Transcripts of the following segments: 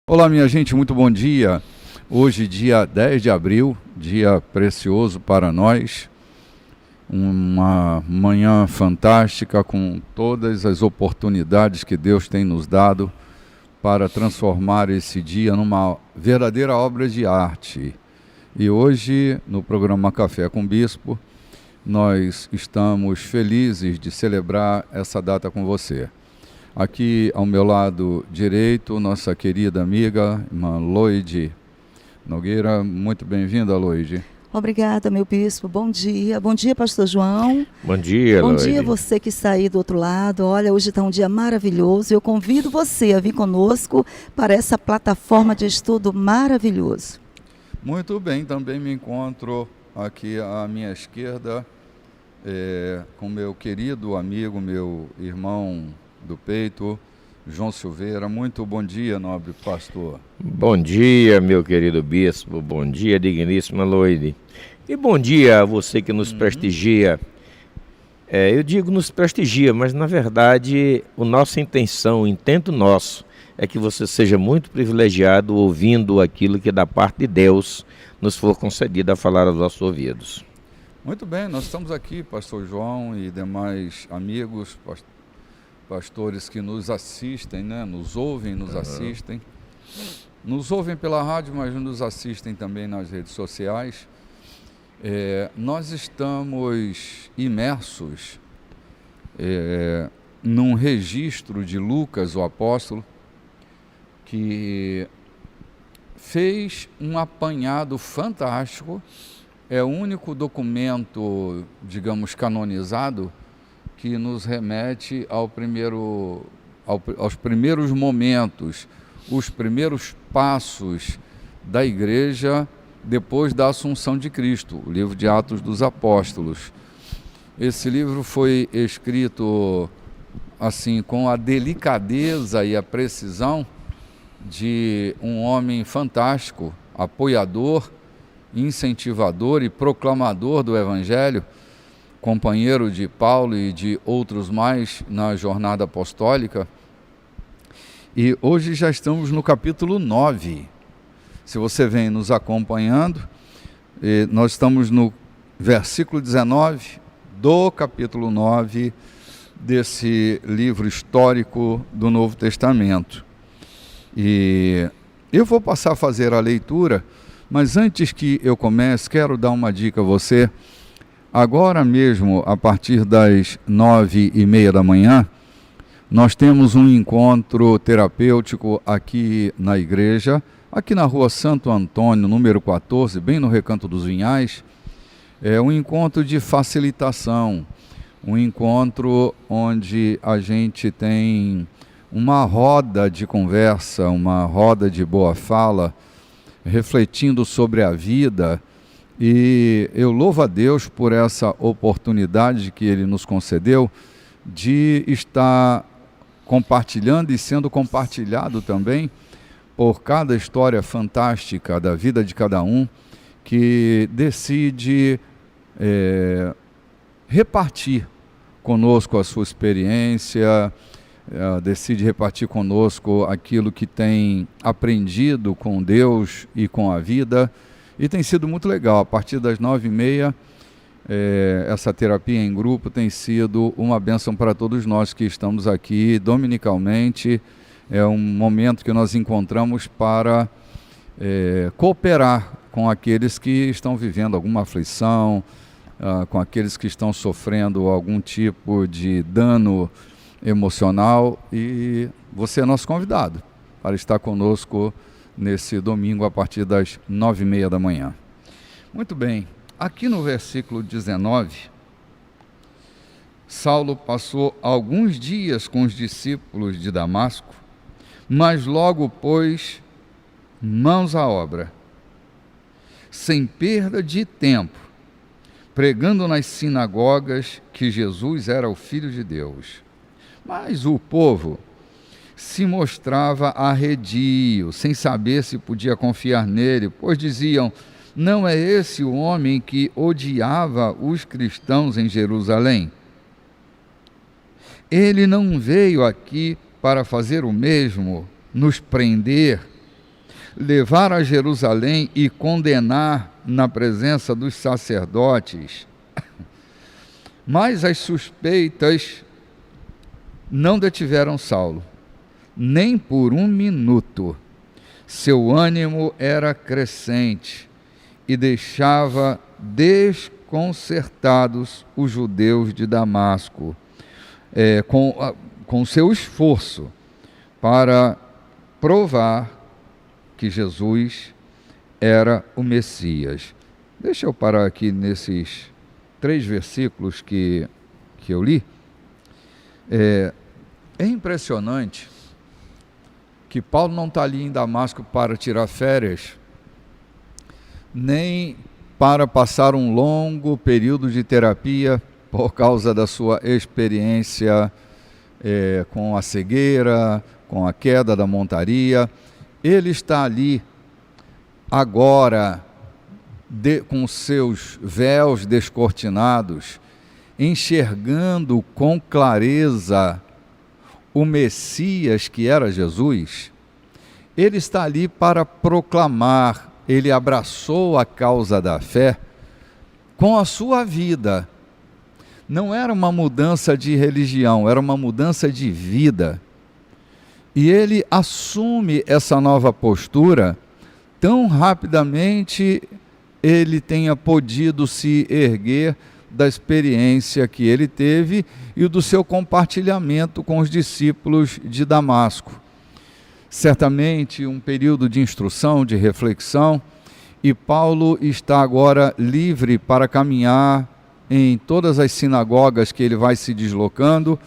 Olá, minha gente, muito bom dia. Hoje, dia 10 de abril, dia precioso para nós. Uma manhã fantástica com todas as oportunidades que Deus tem nos dado para transformar esse dia numa verdadeira obra de arte. E hoje, no programa Café com Bispo, nós estamos felizes de celebrar essa data com você. Aqui ao meu lado direito, nossa querida amiga, irmã Loide Nogueira. Muito bem-vinda, Loide. Obrigada, meu bispo. Bom dia. Bom dia, pastor João. Bom dia, Bom Loide. dia você que está aí do outro lado. Olha, hoje está um dia maravilhoso. Eu convido você a vir conosco para essa plataforma de estudo maravilhoso. Muito bem, também me encontro aqui à minha esquerda com meu querido amigo, meu irmão do peito, João Silveira. Muito bom dia, nobre pastor. Bom dia, meu querido bispo. Bom dia, digníssima Loide. E bom dia a você que nos prestigia. Eu digo nos prestigia, mas na verdade a nossa intenção, o intento nosso, é que você seja muito privilegiado ouvindo aquilo que da parte de Deus nos for concedido a falar aos nossos ouvidos. Muito bem, nós estamos aqui, pastor João e demais amigos, pastores que nos assistem, né? Nos ouvem, nos assistem. Nos ouvem pela rádio, mas nos assistem também nas redes sociais. Nós estamos imersos num registro de Lucas, o apóstolo, que fez um apanhado fantástico. É o único documento, digamos, canonizado que nos remete aos primeiros momentos, os primeiros passos da igreja depois da Assunção de Cristo, o livro de Atos dos Apóstolos. Esse livro foi escrito assim com a delicadeza e a precisão de um homem fantástico, apoiador, incentivador e proclamador do Evangelho, companheiro de Paulo e de outros mais na jornada apostólica. E hoje já estamos no capítulo 9. Se você vem nos acompanhando, nós estamos no versículo 19 do capítulo 9 desse livro histórico do Novo Testamento. E eu vou passar a fazer a leitura, mas antes que eu comece, quero dar uma dica a você. Agora mesmo, a partir das 9h30 da manhã, nós temos um encontro terapêutico aqui na igreja, aqui na rua Santo Antônio, número 14, bem no Recanto dos Vinhais. É um encontro de facilitação, um encontro onde a gente tem uma roda de conversa, uma roda de boa fala, refletindo sobre a vida. E eu louvo a Deus por essa oportunidade que Ele nos concedeu de estar compartilhando e sendo compartilhado também por cada história fantástica da vida de cada um que decide repartir conosco a sua experiência, decide repartir conosco aquilo que tem aprendido com Deus e com a vida. E tem sido muito legal. A partir das 9h30, essa terapia em grupo tem sido uma bênção para todos nós que estamos aqui dominicalmente. É um momento que nós encontramos para cooperar com aqueles que estão vivendo alguma aflição, com aqueles que estão sofrendo algum tipo de dano emocional. E você é nosso convidado para estar conosco nesse domingo a partir das 9h30 da manhã. Muito bem, aqui no versículo 19, Saulo passou alguns dias com os discípulos de Damasco, mas logo pôs mãos à obra, sem perda de tempo, pregando nas sinagogas que Jesus era o Filho de Deus. Mas o povo se mostrava arredio, sem saber se podia confiar nele, pois diziam: não é esse o homem que odiava os cristãos em Jerusalém? Ele não veio aqui para fazer o mesmo, nos prender levar a Jerusalém e condenar na presença dos sacerdotes. Mas as suspeitas não detiveram Saulo, nem por um minuto. Seu ânimo era crescente e deixava desconcertados os judeus de Damasco, com seu esforço para provar que Jesus era o Messias. Deixa eu parar aqui nesses 3 versículos que eu li. É impressionante que Paulo não está ali em Damasco para tirar férias, nem para passar um longo período de terapia por causa da sua experiência com a cegueira, com a queda da montaria. Ele está ali agora com seus véus descortinados, enxergando com clareza o Messias que era Jesus. Ele está ali para proclamar, ele abraçou a causa da fé com a sua vida. Não era uma mudança de religião, era uma mudança de vida. E ele assume essa nova postura tão rapidamente ele tenha podido se erguer da experiência que ele teve e do seu compartilhamento com os discípulos de Damasco. Certamente um período de instrução, de reflexão, e Paulo está agora livre para caminhar em todas as sinagogas que ele vai se deslocando,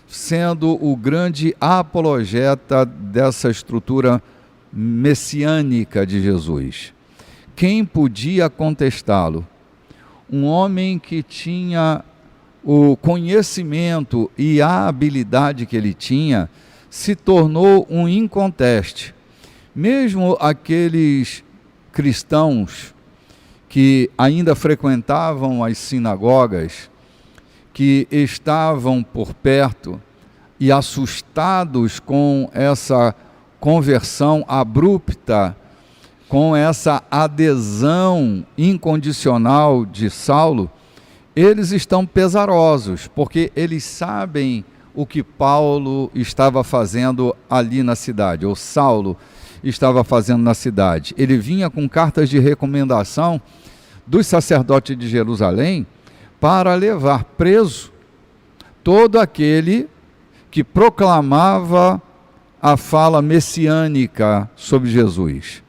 sendo o grande apologeta dessa estrutura messiânica de Jesus. Quem podia contestá-lo? Um homem que tinha o conhecimento e a habilidade que ele tinha, se tornou um inconteste. Mesmo aqueles cristãos que ainda frequentavam as sinagogas, que estavam por perto e assustados com essa conversão abrupta, com essa adesão incondicional de Saulo, eles estão pesarosos, porque eles sabem o que Paulo estava fazendo ali na cidade, ou Saulo estava fazendo na cidade. Ele vinha com cartas de recomendação dos sacerdotes de Jerusalém para levar preso todo aquele que proclamava a fala messiânica sobre Jesus.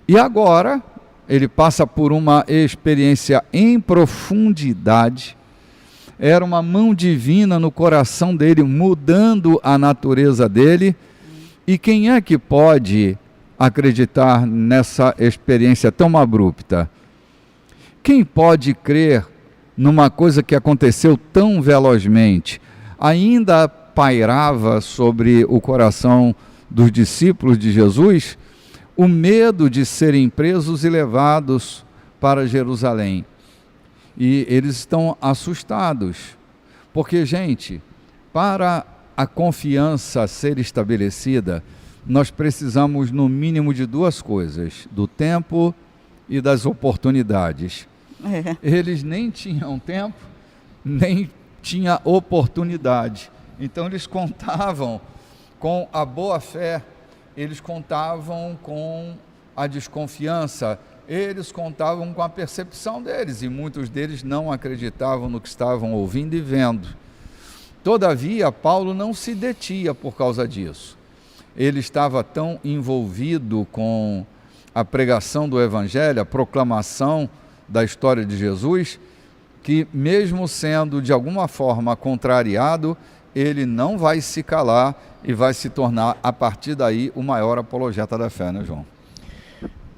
E agora ele passa por uma experiência em profundidade. Era uma mão divina no coração dele, mudando a natureza dele. E quem é que pode acreditar nessa experiência tão abrupta? Quem pode crer numa coisa que aconteceu tão velozmente? Ainda pairava sobre o coração dos discípulos de Jesus o medo de serem presos e levados para Jerusalém. E eles estão assustados, porque, gente, para a confiança ser estabelecida, nós precisamos no mínimo de 2 coisas, do tempo e das oportunidades. Eles nem tinham tempo, nem tinha oportunidade. Então eles contavam com a boa fé, eles contavam com a desconfiança, eles contavam com a percepção deles, e muitos deles não acreditavam no que estavam ouvindo e vendo. Todavia, Paulo não se detinha por causa disso. Ele estava tão envolvido com a pregação do Evangelho, a proclamação da história de Jesus, que mesmo sendo de alguma forma contrariado, ele não vai se calar e vai se tornar, a partir daí, o maior apologeta da fé, né, João?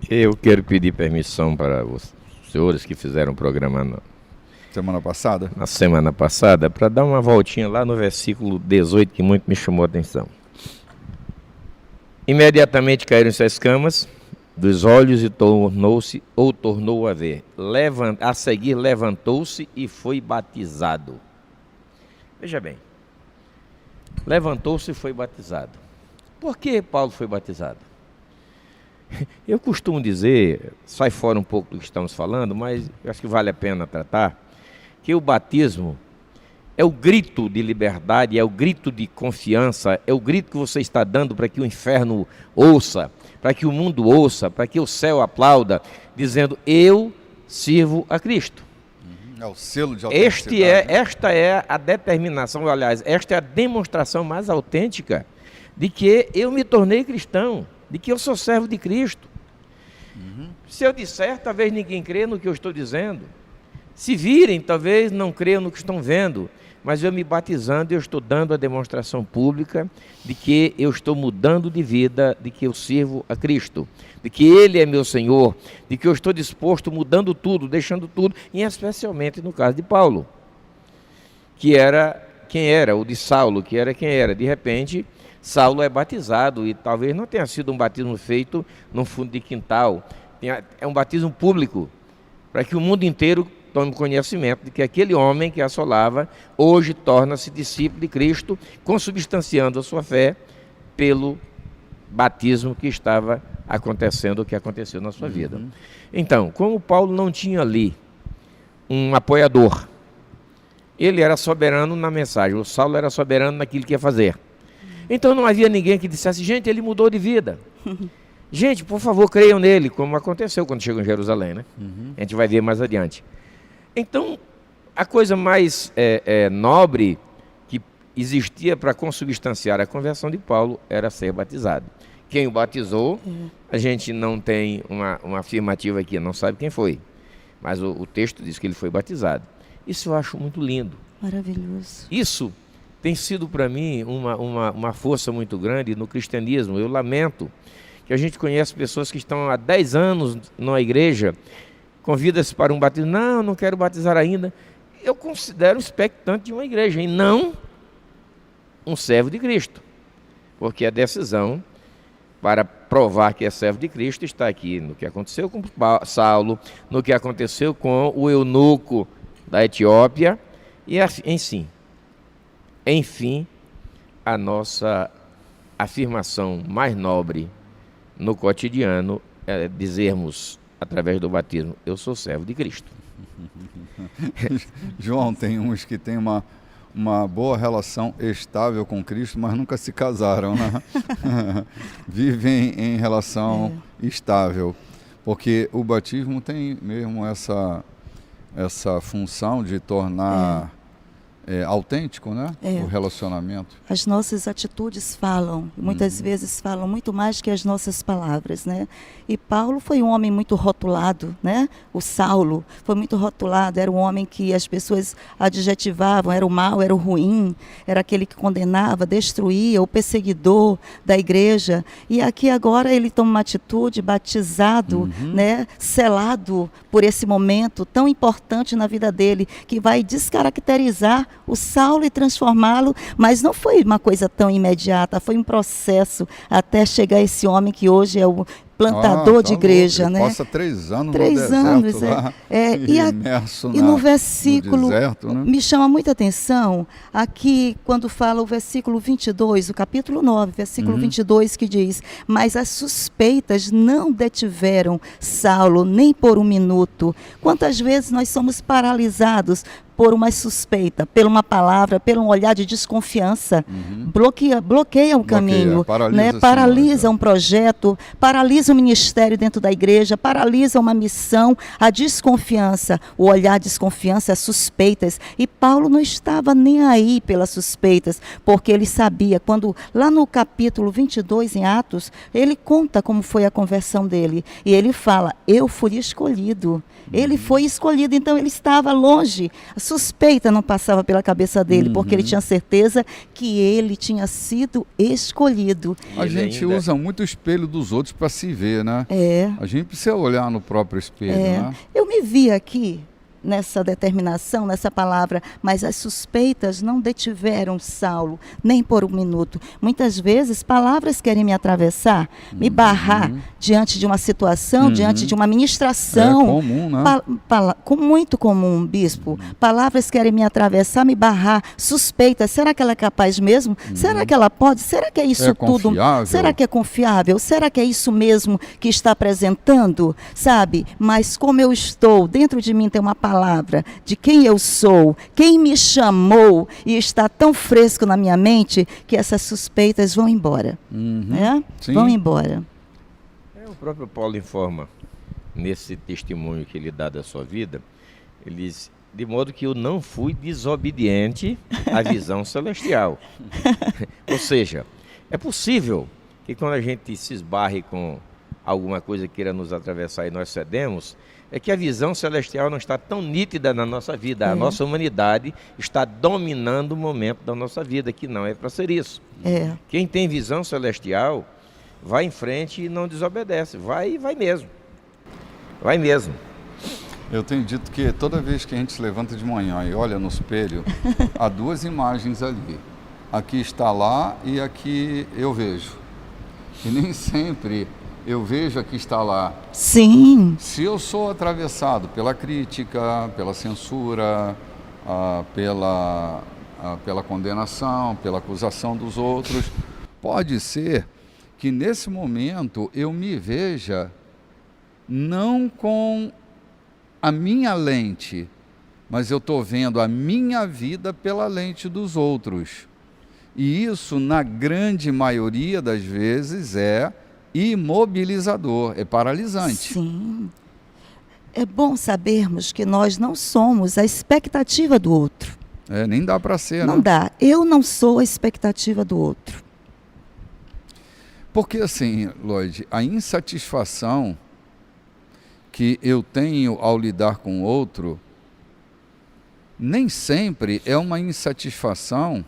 Eu quero pedir permissão para os senhores que fizeram o programa na semana passada, para dar uma voltinha lá no versículo 18, que muito me chamou a atenção. Imediatamente caíram-se as escamas dos olhos e tornou a ver. A seguir levantou-se e foi batizado. Veja bem, levantou-se e foi batizado. Por que Paulo foi batizado? Eu costumo dizer, sai fora um pouco do que estamos falando, mas eu acho que vale a pena tratar, que o batismo é o grito de liberdade, é o grito de confiança, é o grito que você está dando para que o inferno ouça, para que o mundo ouça, para que o céu aplauda, dizendo, eu sirvo a Cristo. É o selo de autenticidade. Esta é a determinação, aliás, esta é a demonstração mais autêntica de que eu me tornei cristão, de que eu sou servo de Cristo. Se eu disser, talvez ninguém crê no que eu estou dizendo. Se virem, talvez não creiam no que estão vendo. Mas eu me batizando, eu estou dando a demonstração pública de que eu estou mudando de vida, de que eu sirvo a Cristo, de que Ele é meu Senhor, de que eu estou disposto, mudando tudo, deixando tudo, e especialmente no caso de Paulo, que era quem era, o de Saulo, que era quem era. De repente, Saulo é batizado, e talvez não tenha sido um batismo feito num fundo de quintal, é um batismo público, para que o mundo inteiro tome conhecimento de que aquele homem que assolava, hoje torna-se discípulo de Cristo, consubstanciando a sua fé pelo batismo que estava acontecendo, o que aconteceu na sua vida. Então, como Paulo não tinha ali um apoiador, ele era soberano na mensagem, o Saulo era soberano naquilo que ia fazer. Então não havia ninguém que dissesse, gente, ele mudou de vida. Gente, por favor, creiam nele, como aconteceu quando chegou em Jerusalém, né? A gente vai ver mais adiante. Então, a coisa mais nobre que existia para consubstanciar a conversão de Paulo era ser batizado. Quem o batizou, a gente não tem uma afirmativa aqui, não sabe quem foi. Mas o texto diz que ele foi batizado. Isso eu acho muito lindo. Maravilhoso. Isso tem sido para mim uma força muito grande no cristianismo. Eu lamento que a gente conhece pessoas que estão há 10 anos na igreja, convida-se para um batismo, não quero batizar ainda. Eu considero expectante de uma igreja e não um servo de Cristo, porque a decisão para provar que é servo de Cristo está aqui no que aconteceu com Saulo, no que aconteceu com o eunuco da Etiópia e enfim, a nossa afirmação mais nobre no cotidiano é dizermos através do batismo, eu sou servo de Cristo. João, tem uns que têm uma boa relação estável com Cristo, mas nunca se casaram, né? Vivem em relação estável, porque o batismo tem mesmo essa função de tornar autêntico, né? O relacionamento. As nossas atitudes falam, muitas vezes falam muito mais que as nossas palavras, né? E Paulo foi um homem muito rotulado, né? O Saulo foi muito rotulado, era um homem que as pessoas adjetivavam, era o mal, era o ruim, era aquele que condenava, destruía, o perseguidor da igreja. E aqui agora ele toma uma atitude, batizado, né? Selado por esse momento tão importante na vida dele, que vai descaracterizar o Saulo e transformá-lo, mas não foi uma coisa tão imediata, foi um processo até chegar esse homem que hoje é o plantador de igreja, ele né? passa 3 anos 3 no deserto lá, imerso e no versículo, no deserto, né? Me chama muita atenção, aqui quando fala o versículo 22, o capítulo 9, versículo 22, que diz, mas as suspeitas não detiveram Saulo nem por um minuto. Quantas vezes nós somos paralisados por uma suspeita, por uma palavra, por um olhar de desconfiança, bloqueia o caminho, paralisa um projeto, paralisa o ministério dentro da igreja, paralisa uma missão, a desconfiança, o olhar de desconfiança, as suspeitas. E Paulo não estava nem aí pelas suspeitas, porque ele sabia, quando lá no capítulo 22 em Atos, ele conta como foi a conversão dele, e ele fala, eu fui escolhido. Ele foi escolhido, então ele estava longe. A suspeita não passava pela cabeça dele, porque ele tinha certeza que ele tinha sido escolhido. A gente usa muito o espelho dos outros para se ver, né? A gente precisa olhar no próprio espelho, né? Eu me vi aqui, nessa determinação, nessa palavra, mas as suspeitas não detiveram Saulo, nem por um minuto. Muitas vezes, palavras querem me atravessar, me barrar diante de uma situação, diante de uma ministração. É comum, né? Muito comum, bispo. Palavras querem me atravessar, me barrar, suspeitas. Será que ela é capaz mesmo? Será que ela pode? Será que é isso tudo? Confiável? Será que é confiável? Será que é isso mesmo que está apresentando? Sabe? Mas como eu estou, dentro de mim tem uma palavra de quem eu sou, quem me chamou, e está tão fresco na minha mente que essas suspeitas vão embora. Sim. Vão embora. O próprio Paulo informa, nesse testemunho que ele dá da sua vida, ele diz, de modo que eu não fui desobediente à visão celestial. Ou seja, é possível que quando a gente se esbarre com alguma coisa que queira nos atravessar e nós cedemos, é que a visão celestial não está tão nítida na nossa vida. A nossa humanidade está dominando o momento da nossa vida, que não é para ser isso. Quem tem visão celestial vai em frente e não desobedece. Vai e vai mesmo. Vai mesmo. Eu tenho dito que toda vez que a gente se levanta de manhã e olha no espelho, há duas imagens ali. Aqui está lá e aqui eu vejo. E nem sempre eu vejo aqui está lá. Sim. Se eu sou atravessado pela crítica, pela censura, pela condenação, pela acusação dos outros, pode ser que nesse momento eu me veja não com a minha lente, mas eu estou vendo a minha vida pela lente dos outros. E isso, na grande maioria das vezes, é imobilizador, é paralisante. Sim. É bom sabermos que nós não somos a expectativa do outro. Nem dá para ser, não né? dá. Eu não sou a expectativa do outro. Porque assim, Lloyd, a insatisfação que eu tenho ao lidar com o outro, nem sempre é uma insatisfação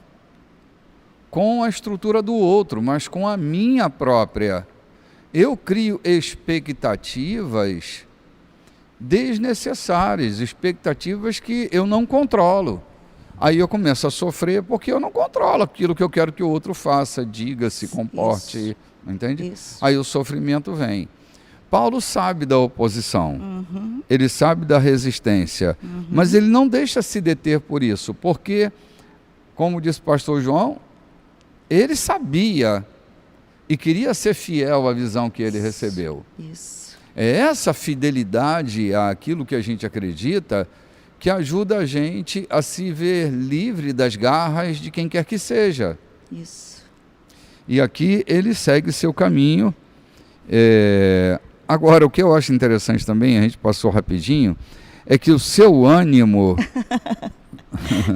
com a estrutura do outro, mas com a minha própria. Eu crio expectativas desnecessárias, expectativas que eu não controlo. Aí eu começo a sofrer porque eu não controlo aquilo que eu quero que o outro faça, diga, se comporte, Isso. Entende? Isso. Aí o sofrimento vem. Paulo sabe da oposição, ele sabe da resistência, mas ele não deixa se deter por isso, porque, como disse o pastor João, ele sabia e queria ser fiel à visão que ele recebeu. Isso. É essa fidelidade àquilo que a gente acredita que ajuda a gente a se ver livre das garras de quem quer que seja. Isso. E aqui ele segue seu caminho. Agora, o que eu acho interessante também, a gente passou rapidinho, é que o seu ânimo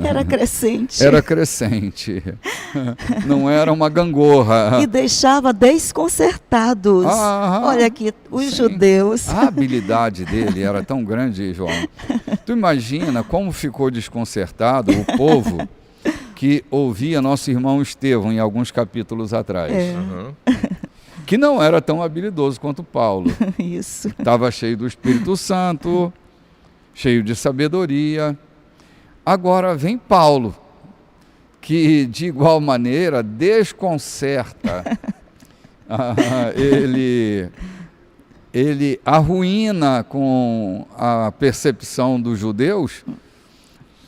era crescente. Era crescente. Não era uma gangorra. E deixava desconcertados. Olha aqui, os judeus. A habilidade dele era tão grande, João. Tu imagina como ficou desconcertado o povo que ouvia nosso irmão Estevão em alguns capítulos atrás. Que não era tão habilidoso quanto Paulo. Isso. Estava cheio do Espírito Santo, cheio de sabedoria. Agora vem Paulo, que de igual maneira desconcerta. Ele arruína com a percepção dos judeus,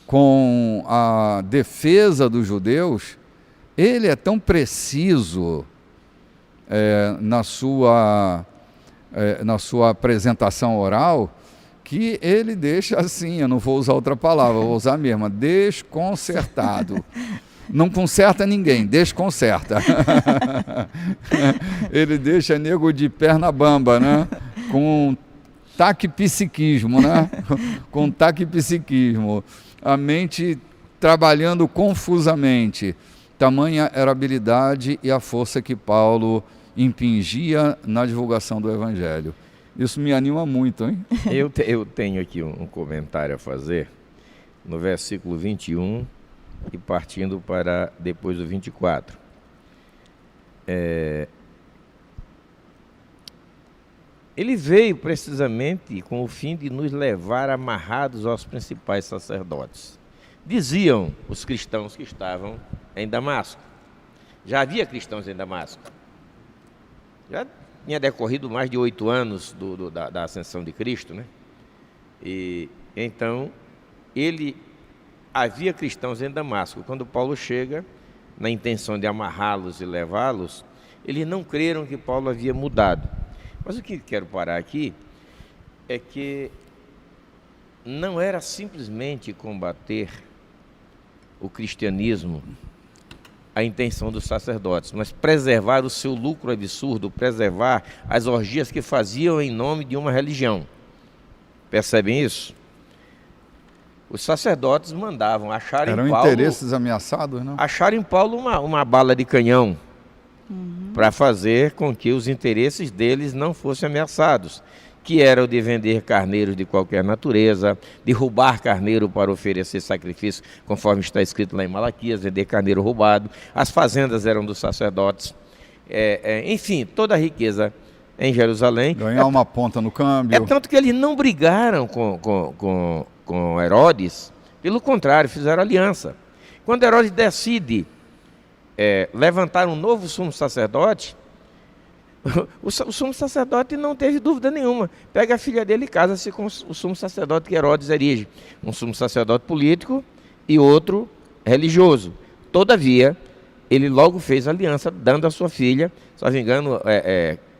com a defesa dos judeus. Ele é tão preciso na sua apresentação oral, que ele deixa assim, eu não vou usar outra palavra, vou usar a mesma, desconcertado. Não conserta ninguém, desconcerta. Ele deixa nego de perna bamba, né? Com taquipsiquismo, né? Com taquipsiquismo. A mente trabalhando confusamente. Tamanha era a habilidade e a força que Paulo impingia na divulgação do Evangelho. Isso me anima muito, hein? Eu tenho aqui um comentário a fazer, no versículo 21 e partindo para depois do 24. ele veio precisamente com o fim de nos levar amarrados aos principais sacerdotes. Diziam os cristãos que estavam em Damasco. Já havia cristãos em Damasco. Já tinha decorrido mais de 8 anos da ascensão de Cristo, né? E então, havia cristãos em Damasco. Quando Paulo chega, na intenção de amarrá-los e levá-los, eles não creram que Paulo havia mudado. Mas o que quero parar aqui é que não era simplesmente combater o cristianismo a intenção dos sacerdotes, mas preservar o seu lucro absurdo, preservar as orgias que faziam em nome de uma religião. Percebem isso? Os sacerdotes mandavam achar em Paulo... Eram interesses ameaçados, não? Achar em Paulo uma bala de canhão, para fazer com que os interesses deles não fossem ameaçados, que era o de vender carneiros de qualquer natureza, de roubar carneiro para oferecer sacrifício, conforme está escrito lá em Malaquias, vender carneiro roubado. As fazendas eram dos sacerdotes, enfim, toda a riqueza em Jerusalém. Ganhar uma ponta no câmbio. É tanto que eles não brigaram com Herodes, pelo contrário, fizeram aliança. Quando Herodes decide levantar um novo sumo sacerdote, o sumo sacerdote não teve dúvida nenhuma. Pega a filha dele e casa-se com o sumo sacerdote que Herodes erige. Um sumo sacerdote político e outro religioso. Todavia, ele logo fez aliança, dando a sua filha, se não me engano,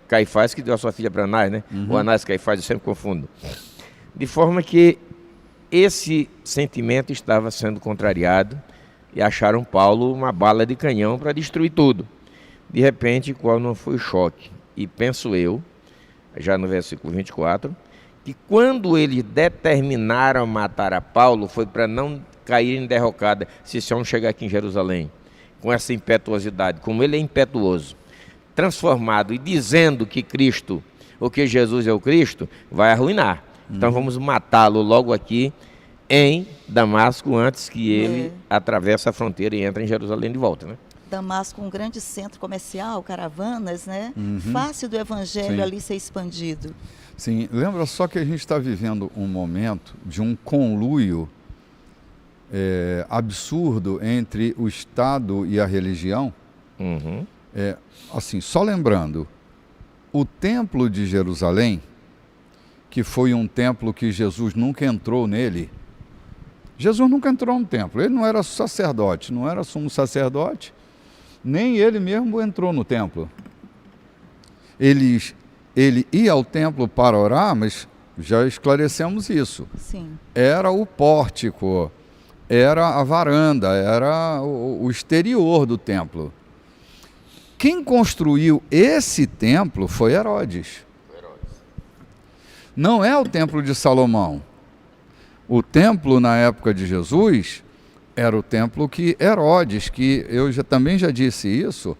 Caifás que deu a sua filha para Anás, né? O Anás Caifás, eu sempre confundo. De forma que esse sentimento estava sendo contrariado, e acharam Paulo uma bala de canhão para destruir tudo. De repente, qual não foi o choque? E penso eu, já no versículo 24, que quando eles determinaram matar a Paulo, foi para não cair em derrocada, se esse homem chegar aqui em Jerusalém, com essa impetuosidade, como ele é impetuoso, transformado e dizendo que Cristo, ou que Jesus é o Cristo, vai arruinar. Então vamos matá-lo logo aqui, em Damasco, antes que ele atravesse a fronteira e entre em Jerusalém de volta, né? Damasco, um grande centro comercial, caravanas, né? Fácil do evangelho ali ser expandido. Sim, lembra só que a gente está vivendo um momento de um conluio absurdo entre o Estado e a religião. Assim, só lembrando, o Templo de Jerusalém, que foi um templo que Jesus nunca entrou nele. Jesus nunca entrou no templo, ele não era sacerdote, não era sumo sacerdote, nem ele mesmo entrou no templo. Ele ia ao templo para orar, mas já esclarecemos isso. Sim. Era o pórtico, era a varanda, era o exterior do templo. Quem construiu esse templo foi Herodes. Não é o templo de Salomão. O templo, na época de Jesus, era o templo que Herodes, que eu também já disse isso,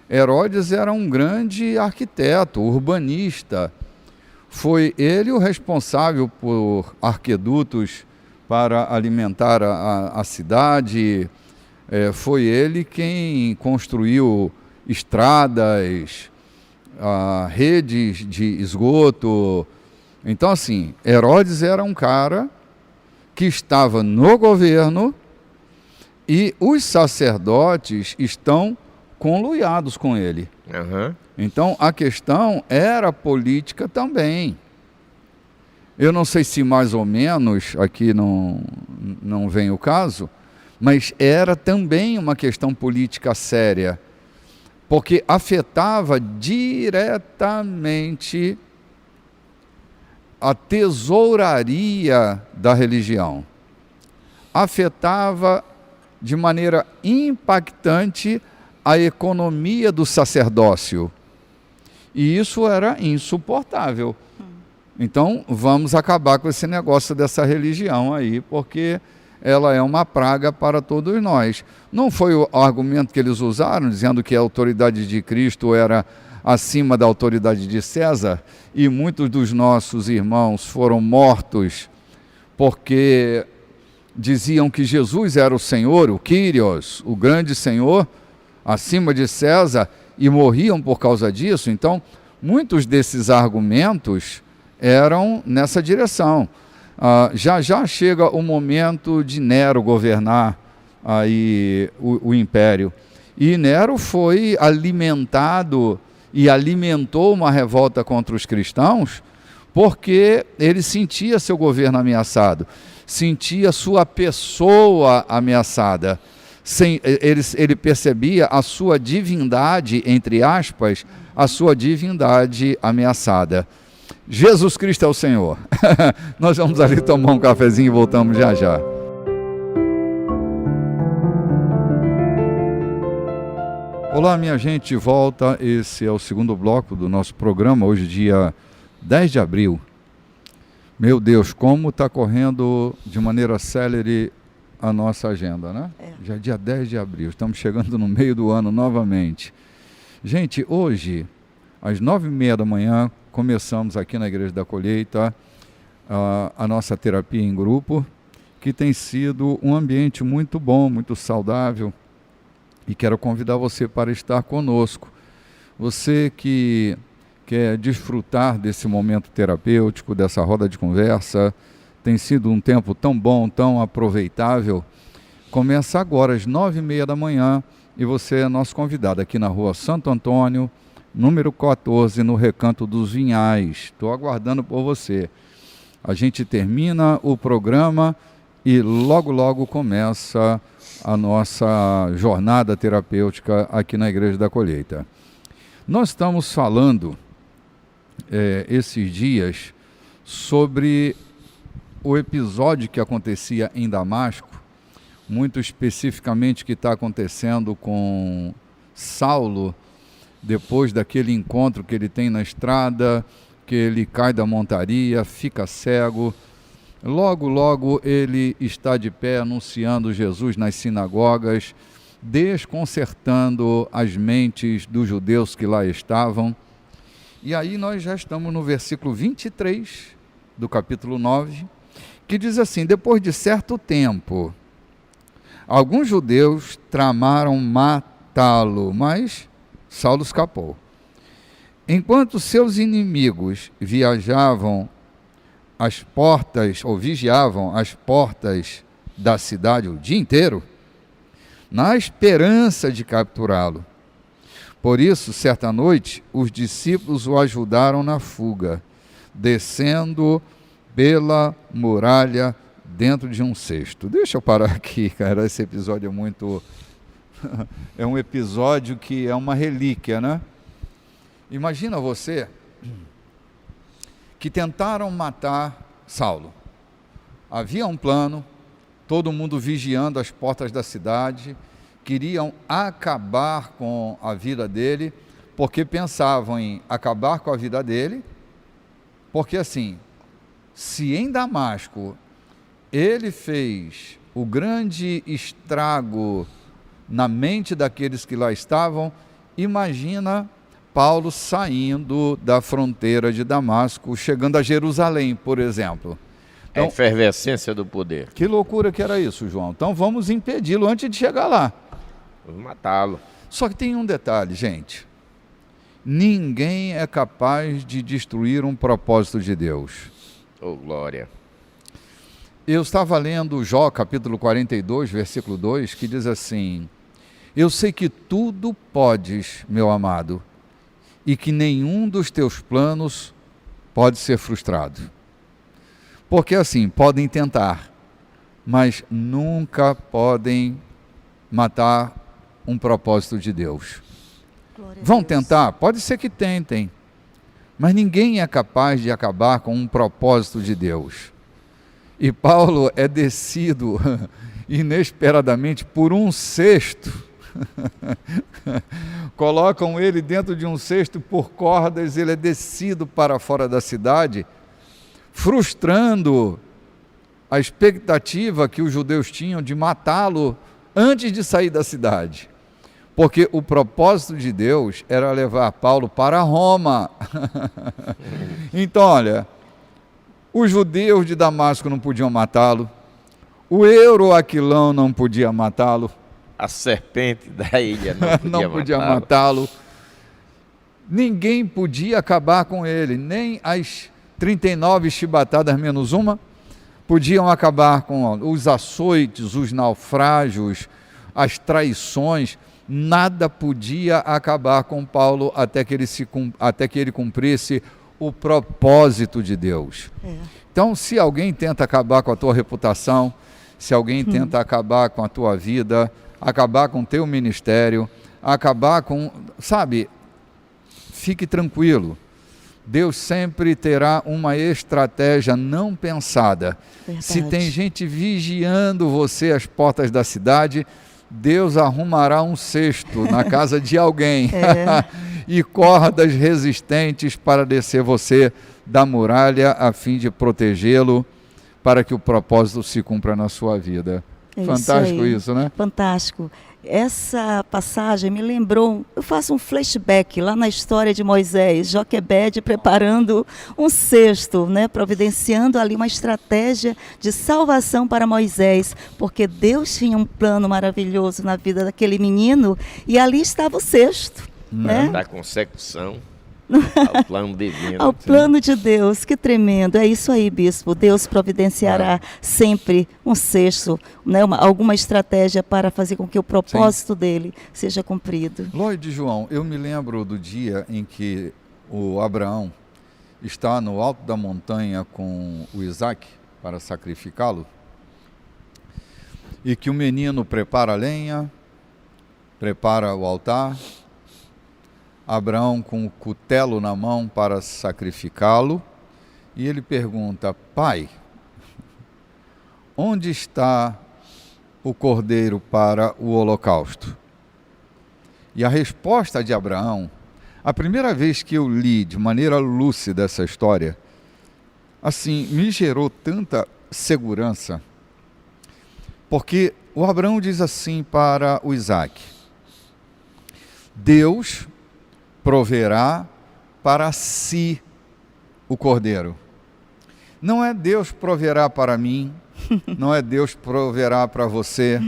Herodes era um grande arquiteto, urbanista. Foi ele o responsável por arquedutos para alimentar a cidade, foi ele quem construiu estradas, redes de esgoto. Então, assim, Herodes era um cara que estava no governo e os sacerdotes estão conluiados com ele. Então, a questão era política também. Eu não sei se mais ou menos, aqui não vem o caso, mas era também uma questão política séria, porque afetava diretamente a tesouraria da religião. Afetava de maneira impactante a economia do sacerdócio. E isso era insuportável. Então, vamos acabar com esse negócio dessa religião aí, porque ela é uma praga para todos nós. Não foi o argumento que eles usaram, dizendo que a autoridade de Cristo era acima da autoridade de César, e muitos dos nossos irmãos foram mortos porque diziam que Jesus era o Senhor, o Kyrios, o grande Senhor, acima de César, e morriam por causa disso. Então, muitos desses argumentos eram nessa direção. Já chega o momento de Nero governar aí o império. E Nero foi alimentado e alimentou uma revolta contra os cristãos porque ele sentia seu governo ameaçado, sentia sua pessoa ameaçada. Ele percebia a sua divindade, entre aspas, a sua divindade ameaçada. Jesus Cristo é o Senhor. Nós vamos ali tomar um cafezinho e voltamos já já. Olá, minha gente, volta. Esse é o segundo bloco do nosso programa, hoje dia 10 de abril. Meu Deus, como está correndo de maneira célere a nossa agenda, né? Já é dia 10 de abril, estamos chegando no meio do ano novamente. Gente, hoje, às 9h30 da manhã, começamos aqui na Igreja da Colheita a nossa terapia em grupo, que tem sido um ambiente muito bom, muito saudável, e quero convidar você para estar conosco. Você que quer desfrutar desse momento terapêutico, dessa roda de conversa, tem sido um tempo tão bom, tão aproveitável. Começa agora às 9h30 da manhã e você é nosso convidado aqui na rua Santo Antônio, número 14, no Recanto dos Vinhais. Estou aguardando por você. A gente termina o programa e logo começa a nossa jornada terapêutica aqui na Igreja da Colheita. Nós estamos falando esses dias sobre o episódio que acontecia em Damasco, muito especificamente que está acontecendo com Saulo, depois daquele encontro que ele tem na estrada, que ele cai da montaria, fica cego. Logo ele está de pé anunciando Jesus nas sinagogas, desconcertando as mentes dos judeus que lá estavam. E aí nós já estamos no versículo 23 do capítulo 9, que diz assim: depois de certo tempo, alguns judeus tramaram matá-lo, mas Saulo escapou. Enquanto seus inimigos vigiavam as portas da cidade o dia inteiro, na esperança de capturá-lo. Por isso, certa noite, os discípulos o ajudaram na fuga, descendo pela muralha dentro de um cesto. Deixa eu parar aqui, cara, esse episódio é muito... é um episódio que é uma relíquia, né? Imagina você que tentaram matar Saulo. Havia um plano, todo mundo vigiando as portas da cidade, queriam acabar com a vida dele, porque pensavam em acabar com a vida dele, porque assim, se em Damasco ele fez o grande estrago na mente daqueles que lá estavam, imagina Paulo saindo da fronteira de Damasco, chegando a Jerusalém, por exemplo. Então, a efervescência do poder. Que loucura que era isso, João. Então vamos impedi-lo antes de chegar lá. Vamos matá-lo. Só que tem um detalhe, gente. Ninguém é capaz de destruir um propósito de Deus. Oh, glória. Eu estava lendo Jó, capítulo 42, versículo 2, que diz assim: eu sei que tudo podes, meu amado, e que nenhum dos teus planos pode ser frustrado. Porque assim, podem tentar, mas nunca podem matar um propósito de Deus. Vão tentar? Pode ser que tentem, mas ninguém é capaz de acabar com um propósito de Deus. E Paulo é descido inesperadamente por um cesto. Colocam ele dentro de um cesto por cordas, ele é descido para fora da cidade, frustrando a expectativa que os judeus tinham de matá-lo antes de sair da cidade. Porque o propósito de Deus era levar Paulo para Roma. Então, olha, os judeus de Damasco não podiam matá-lo, o Euroaquilão não podia matá-lo, a serpente da ilha não podia matá-lo. Ninguém podia acabar com ele, nem as 39 chibatadas menos uma podiam acabar com os açoites, os naufrágios, as traições. Nada podia acabar com Paulo até que ele cumprisse o propósito de Deus. Então, se alguém tenta acabar com a tua reputação, se alguém tenta acabar com a tua vida, acabar com o teu ministério, acabar com... Sabe, fique tranquilo. Deus sempre terá uma estratégia não pensada. Verdade. Se tem gente vigiando você às portas da cidade, Deus arrumará um cesto na casa de alguém e cordas resistentes para descer você da muralha a fim de protegê-lo, para que o propósito se cumpra na sua vida. Fantástico isso, né? Fantástico. Essa passagem me lembrou, eu faço um flashback lá na história de Moisés, Joquebede preparando um cesto, né, providenciando ali uma estratégia de salvação para Moisés, porque Deus tinha um plano maravilhoso na vida daquele menino e ali estava o cesto. Né? Da consecução ao plano divino. Ao plano de Deus, que tremendo. É isso aí, bispo. Deus providenciará sempre um cesto, né, alguma estratégia para fazer com que o propósito dele seja cumprido. Lloyd, João, eu me lembro do dia em que o Abraão está no alto da montanha com o Isaac para sacrificá-lo, e que o menino prepara a lenha, prepara o altar, Abraão com o cutelo na mão para sacrificá-lo, e ele pergunta: pai, onde está o cordeiro para o holocausto? E a resposta de Abraão, a primeira vez que eu li de maneira lúcida essa história, assim, me gerou tanta segurança, porque o Abraão diz assim para o Isaac: Deus proverá para si o cordeiro. Não é Deus proverá para mim, não é Deus proverá para você,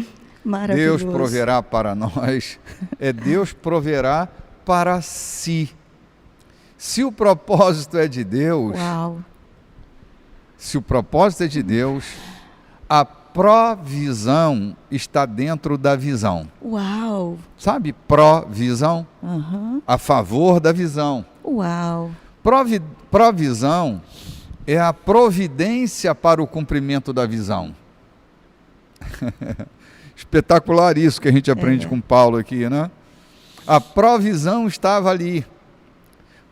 Deus proverá para nós, é Deus proverá para si. Se o propósito é de Deus, se o propósito é de Deus, a provisão está dentro da visão. Uau! Sabe, provisão? A favor da visão. Uau! Provisão é a providência para o cumprimento da visão. Espetacular isso que a gente aprende com Paulo aqui, né? A provisão estava ali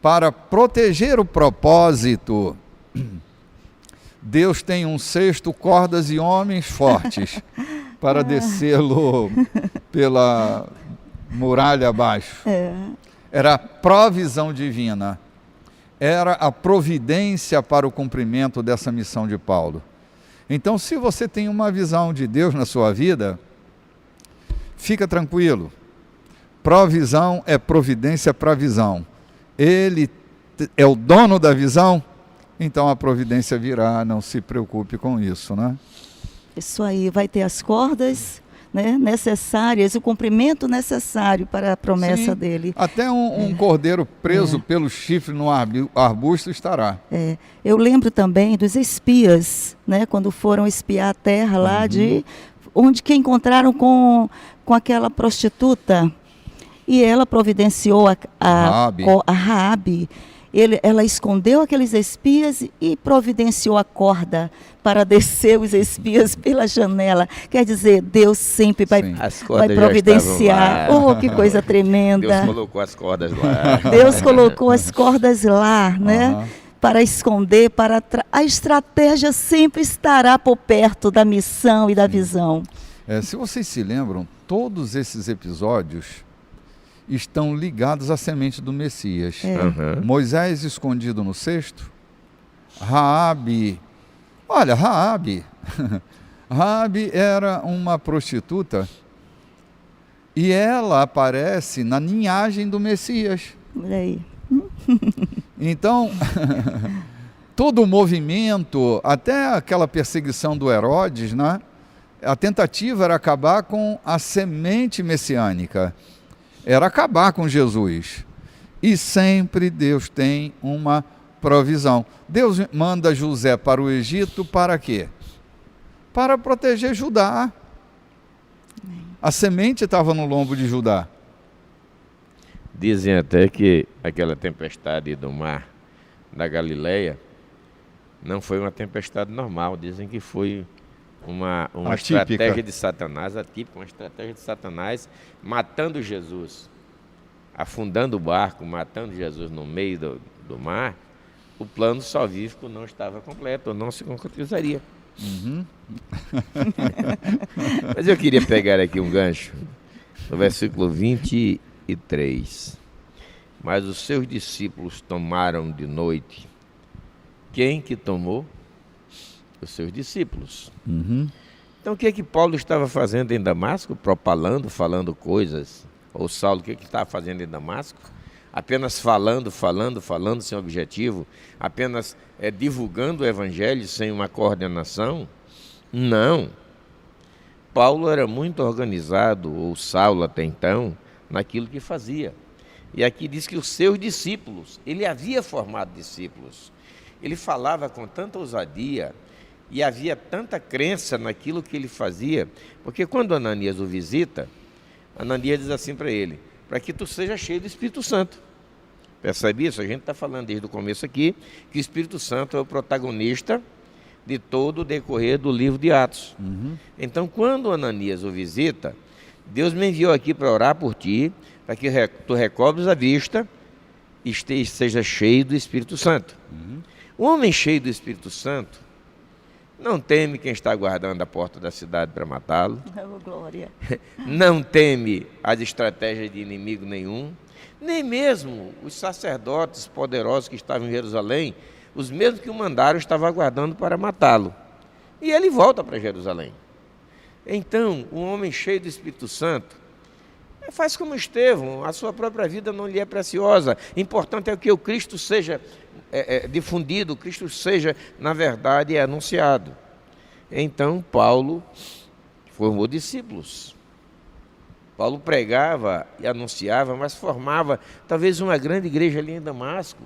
para proteger o propósito. Deus tem um cesto, cordas e homens fortes para descê-lo pela muralha abaixo. Era a provisão divina. Era a providência para o cumprimento dessa missão de Paulo. Então, se você tem uma visão de Deus na sua vida, fica tranquilo. Provisão é providência para a visão. Ele é o dono da visão, então a providência virá, não se preocupe com isso, né? Isso aí, vai ter as cordas, né, necessárias, o cumprimento necessário para a promessa dele. Até um cordeiro preso pelo chifre no arbusto estará. Eu lembro também dos espias, né, quando foram espiar a terra lá onde que encontraram com aquela prostituta, e ela providenciou a Raabe. Ela escondeu aqueles espias e providenciou a corda para descer os espias pela janela. Quer dizer, Deus sempre vai providenciar. Oh, que coisa tremenda. Deus colocou as cordas lá. Deus colocou as cordas lá, né? Para esconder, a estratégia sempre estará por perto da missão e da visão. Se vocês se lembram, todos esses episódios estão ligados à semente do Messias. Moisés escondido no cesto, Raabe. Olha, Raabe era uma prostituta e ela aparece na linhagem do Messias. Olha aí. Então, todo o movimento, até aquela perseguição do Herodes, né? A tentativa era acabar com a semente messiânica. Era acabar com Jesus. E sempre Deus tem uma provisão. Deus manda José para o Egito para quê? Para proteger Judá. A semente estava no lombo de Judá. Dizem até que aquela tempestade do mar da Galileia não foi uma tempestade normal. Dizem que foi uma estratégia de Satanás, atípica, uma estratégia de Satanás matando Jesus, afundando o barco, matando Jesus no meio do mar. O plano salvífico não estava completo, ou não se concretizaria. Mas eu queria pegar aqui um gancho no versículo 23. Mas os seus discípulos tomaram de noite. Quem que tomou? Os seus discípulos. Então o que é que Paulo estava fazendo em Damasco? Propalando, falando coisas. Ou Saulo, o que é que estava fazendo em Damasco? Apenas falando, sem objetivo? Apenas divulgando o evangelho sem uma coordenação? Não. Paulo era muito organizado, ou Saulo até então, naquilo que fazia. E aqui diz que os seus discípulos, ele havia formado discípulos. Ele falava com tanta ousadia e havia tanta crença naquilo que ele fazia, porque quando Ananias o visita, Ananias diz assim para ele: para que tu seja cheio do Espírito Santo. Percebe isso? A gente está falando desde o começo aqui que o Espírito Santo é o protagonista de todo o decorrer do livro de Atos. Então, quando Ananias o visita, Deus me enviou aqui para orar por ti, para que tu recobres a vista e seja cheio do Espírito Santo. O homem cheio do Espírito Santo não teme quem está guardando a porta da cidade para matá-lo. Oh, glória. Não teme as estratégias de inimigo nenhum. Nem mesmo os sacerdotes poderosos que estavam em Jerusalém, os mesmos que o mandaram, estavam aguardando para matá-lo. E ele volta para Jerusalém. Então, um homem cheio do Espírito Santo faz como Estevão, a sua própria vida não lhe é preciosa. Importante é que o Cristo seja difundido, o Cristo seja, na verdade, anunciado. Então, Paulo formou discípulos. Paulo pregava e anunciava, mas formava talvez uma grande igreja ali em Damasco.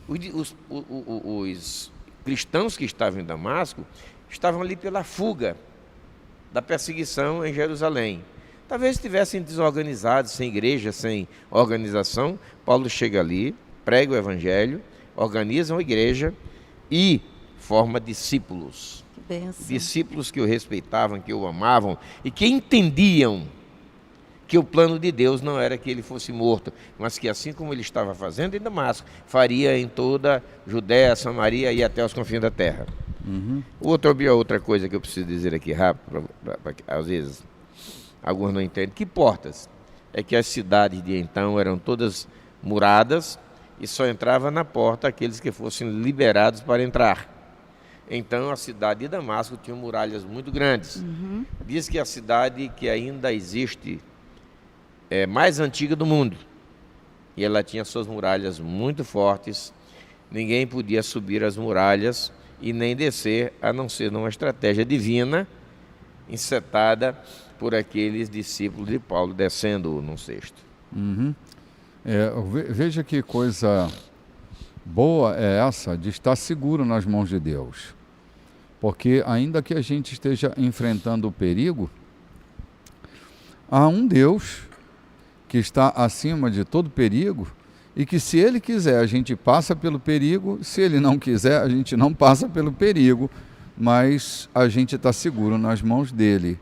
Os cristãos que estavam em Damasco estavam ali pela fuga da perseguição em Jerusalém. Talvez estivessem desorganizados, sem igreja, sem organização. Paulo chega ali, prega o evangelho, organiza uma igreja e forma discípulos. Que bênção. Discípulos que o respeitavam, que o amavam e que entendiam que o plano de Deus não era que ele fosse morto, mas que assim como ele estava fazendo em Damasco, faria em toda Judéia, Samaria e até os confins da terra. Outra coisa que eu preciso dizer aqui rápido, às vezes alguns não entendem. Que portas? É que as cidades de então eram todas muradas e só entrava na porta aqueles que fossem liberados para entrar. Então a cidade de Damasco tinha muralhas muito grandes. Diz que a cidade que ainda existe é mais antiga do mundo. E ela tinha suas muralhas muito fortes. Ninguém podia subir as muralhas e nem descer, a não ser numa estratégia divina, encetada por aqueles discípulos de Paulo, descendo num cesto. Veja que coisa boa é essa de estar seguro nas mãos de Deus. Porque ainda que a gente esteja enfrentando o perigo, há um Deus que está acima de todo perigo e que, se Ele quiser, a gente passa pelo perigo, se Ele não quiser, a gente não passa pelo perigo, mas a gente está seguro nas mãos dEle.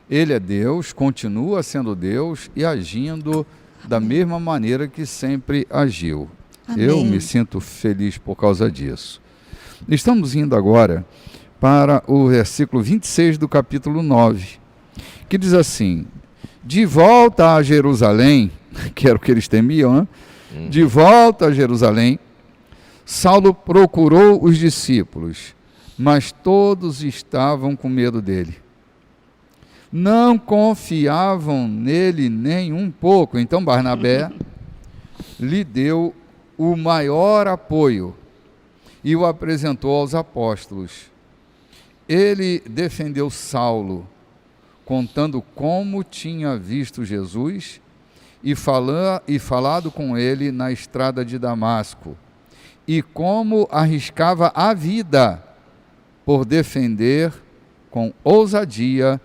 Ele é Deus, continua sendo Deus e agindo da mesma maneira que sempre agiu. Amém. Eu me sinto feliz por causa disso. Estamos indo agora para o versículo 26 do capítulo 9, que diz assim: de volta a Jerusalém, que era o que eles temiam, né? De volta a Jerusalém, Saulo procurou os discípulos, mas todos estavam com medo dele. Não confiavam nele nem um pouco. Então Barnabé lhe deu o maior apoio e o apresentou aos apóstolos. Ele defendeu Saulo, contando como tinha visto Jesus e falado com ele na estrada de Damasco, e como arriscava a vida por defender com ousadia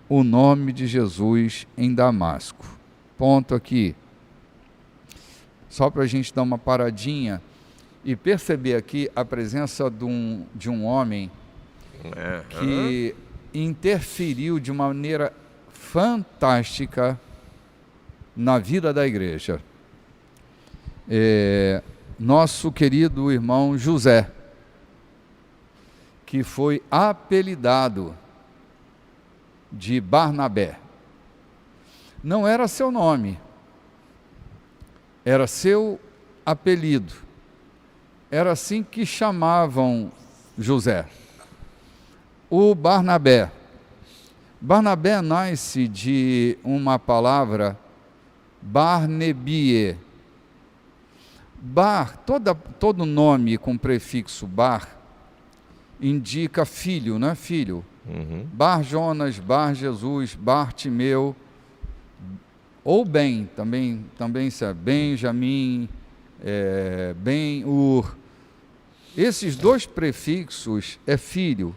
o nome de Jesus em Damasco. Ponto aqui. Só para a gente dar uma paradinha e perceber aqui a presença de um homem que interferiu de uma maneira fantástica na vida da igreja. Nosso querido irmão José, que foi apelidado de Barnabé. Não era seu nome, era seu apelido. Era assim que chamavam José. O Barnabé. Barnabé nasce de uma palavra Barnebie. Todo nome com prefixo bar indica filho, não é filho? Bar Jonas, Bar Jesus, Bartimeu, ou Ben, também é Benjamim, Ben-Ur. Esses dois prefixos é filho.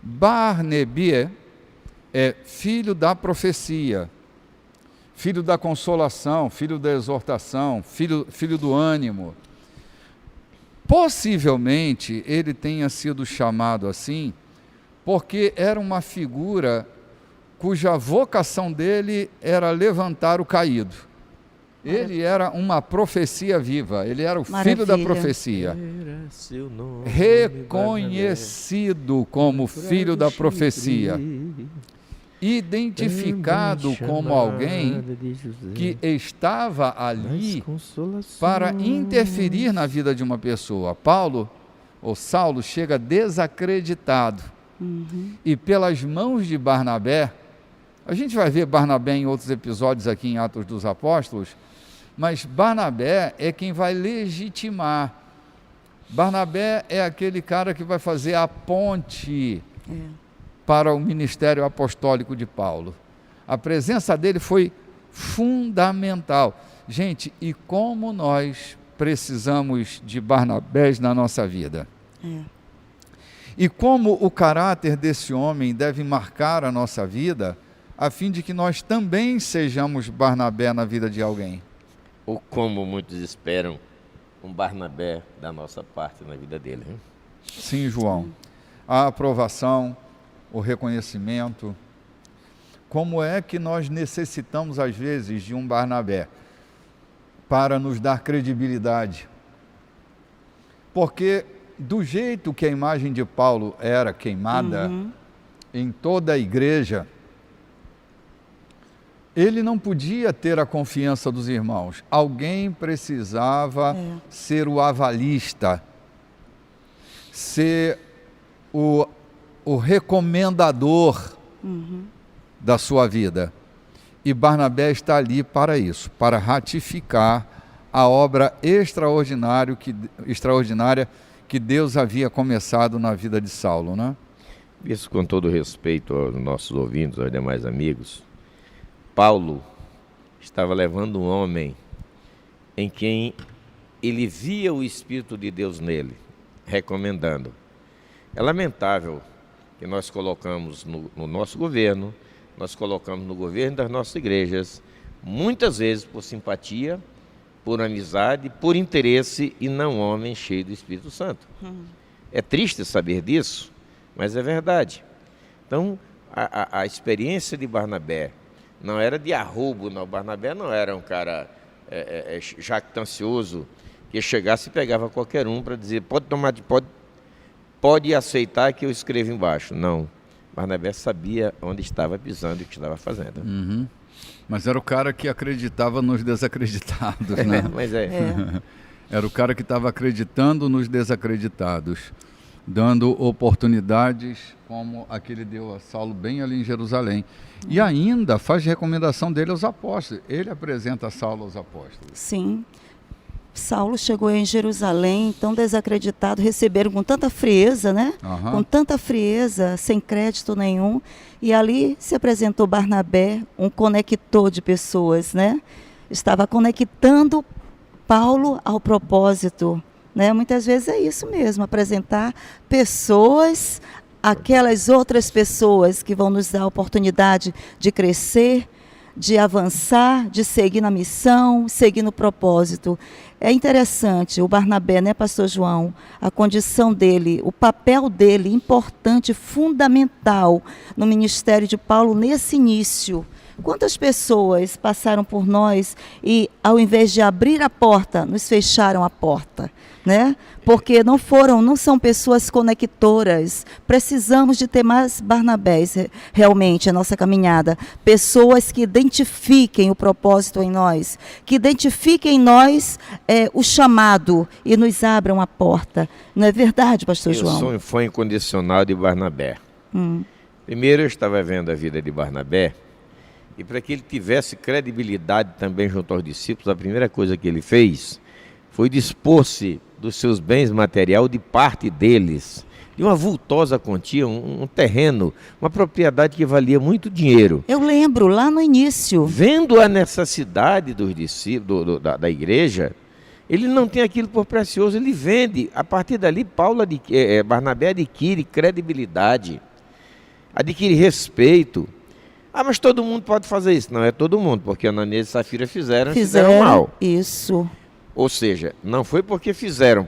Barnebie é filho da profecia, filho da consolação, filho da exortação, filho do ânimo. Possivelmente ele tenha sido chamado assim porque era uma figura cuja vocação dele era levantar o caído. Ele era uma profecia viva, ele era o filho da profecia, reconhecido como filho da profecia, identificado como alguém que estava ali para interferir na vida de uma pessoa. Saulo chega desacreditado, e pelas mãos de Barnabé, a gente vai ver Barnabé em outros episódios aqui em Atos dos Apóstolos, mas Barnabé é quem vai legitimar. Barnabé é aquele cara que vai fazer a ponte para o ministério apostólico de Paulo. A presença dele foi fundamental. Gente, e como nós precisamos de Barnabés na nossa vida. E como o caráter desse homem deve marcar a nossa vida, a fim de que nós também sejamos Barnabé na vida de alguém. Ou como muitos esperam, um Barnabé da nossa parte na vida dele. Hein? Sim, João. A aprovação, o reconhecimento. Como é que nós necessitamos, às vezes, de um Barnabé para nos dar credibilidade? Porque do jeito que a imagem de Paulo era queimada em toda a igreja, ele não podia ter a confiança dos irmãos. Alguém precisava ser o avalista, ser o recomendador da sua vida. E Barnabé está ali para isso, para ratificar a obra extraordinária que Deus havia começado na vida de Saulo, né? Isso com todo respeito aos nossos ouvintes, aos demais amigos. Paulo estava levando um homem em quem ele via o Espírito de Deus nele, recomendando. É lamentável que nós colocamos no nosso governo, nós colocamos no governo das nossas igrejas, muitas vezes por simpatia, por amizade, por interesse, e não homem cheio do Espírito Santo. É triste saber disso, mas é verdade. Então, a experiência de Barnabé não era de arrobo, não. Barnabé não era um cara jactancioso que chegasse e pegava qualquer um para dizer, pode aceitar que eu escrevo embaixo. Não. Barnabé sabia onde estava pisando e o que estava fazendo. Mas era o cara que acreditava nos desacreditados, né? Era o cara que estava acreditando nos desacreditados, dando oportunidades como a que ele deu a Saulo bem ali em Jerusalém. E ainda faz recomendação dele aos apóstolos. Ele apresenta Saulo aos apóstolos. Sim. Saulo chegou em Jerusalém, tão desacreditado, receberam com tanta frieza, né? Com tanta frieza, sem crédito nenhum. E ali se apresentou Barnabé, um conector de pessoas, né? estava conectando Paulo ao propósito, né? Muitas vezes é isso mesmo, apresentar pessoas, aquelas outras pessoas que vão nos dar a oportunidade de crescer, de avançar, de seguir na missão, seguir no propósito. É interessante o Barnabé, né, pastor João? A condição dele, o papel dele, importante, fundamental no ministério de Paulo nesse início. Quantas pessoas passaram por nós e, ao invés de abrir a porta, nos fecharam a porta, né? Porque não são pessoas conectoras. Precisamos de ter mais Barnabés realmente a nossa caminhada. Pessoas que identifiquem o propósito em nós, que identifiquem em nós o chamado e nos abram a porta. Não é verdade, pastor João? Eu sou um fã incondicional de Barnabé. Primeiro eu estava vendo a vida de Barnabé, e para que ele tivesse credibilidade também junto aos discípulos, a primeira coisa que ele fez foi dispor-se dos seus bens materiais, de parte deles, de uma vultosa quantia, um terreno, uma propriedade que valia muito dinheiro. Eu lembro, lá no início. Vendo a necessidade dos discípulos, da igreja, ele não tem aquilo por precioso, ele vende. A partir dali, Barnabé adquire credibilidade, adquire respeito. Ah, mas todo mundo pode fazer isso. Não é todo mundo, porque Ananias e Safira fizeram mal. Isso. Ou seja, não foi porque fizeram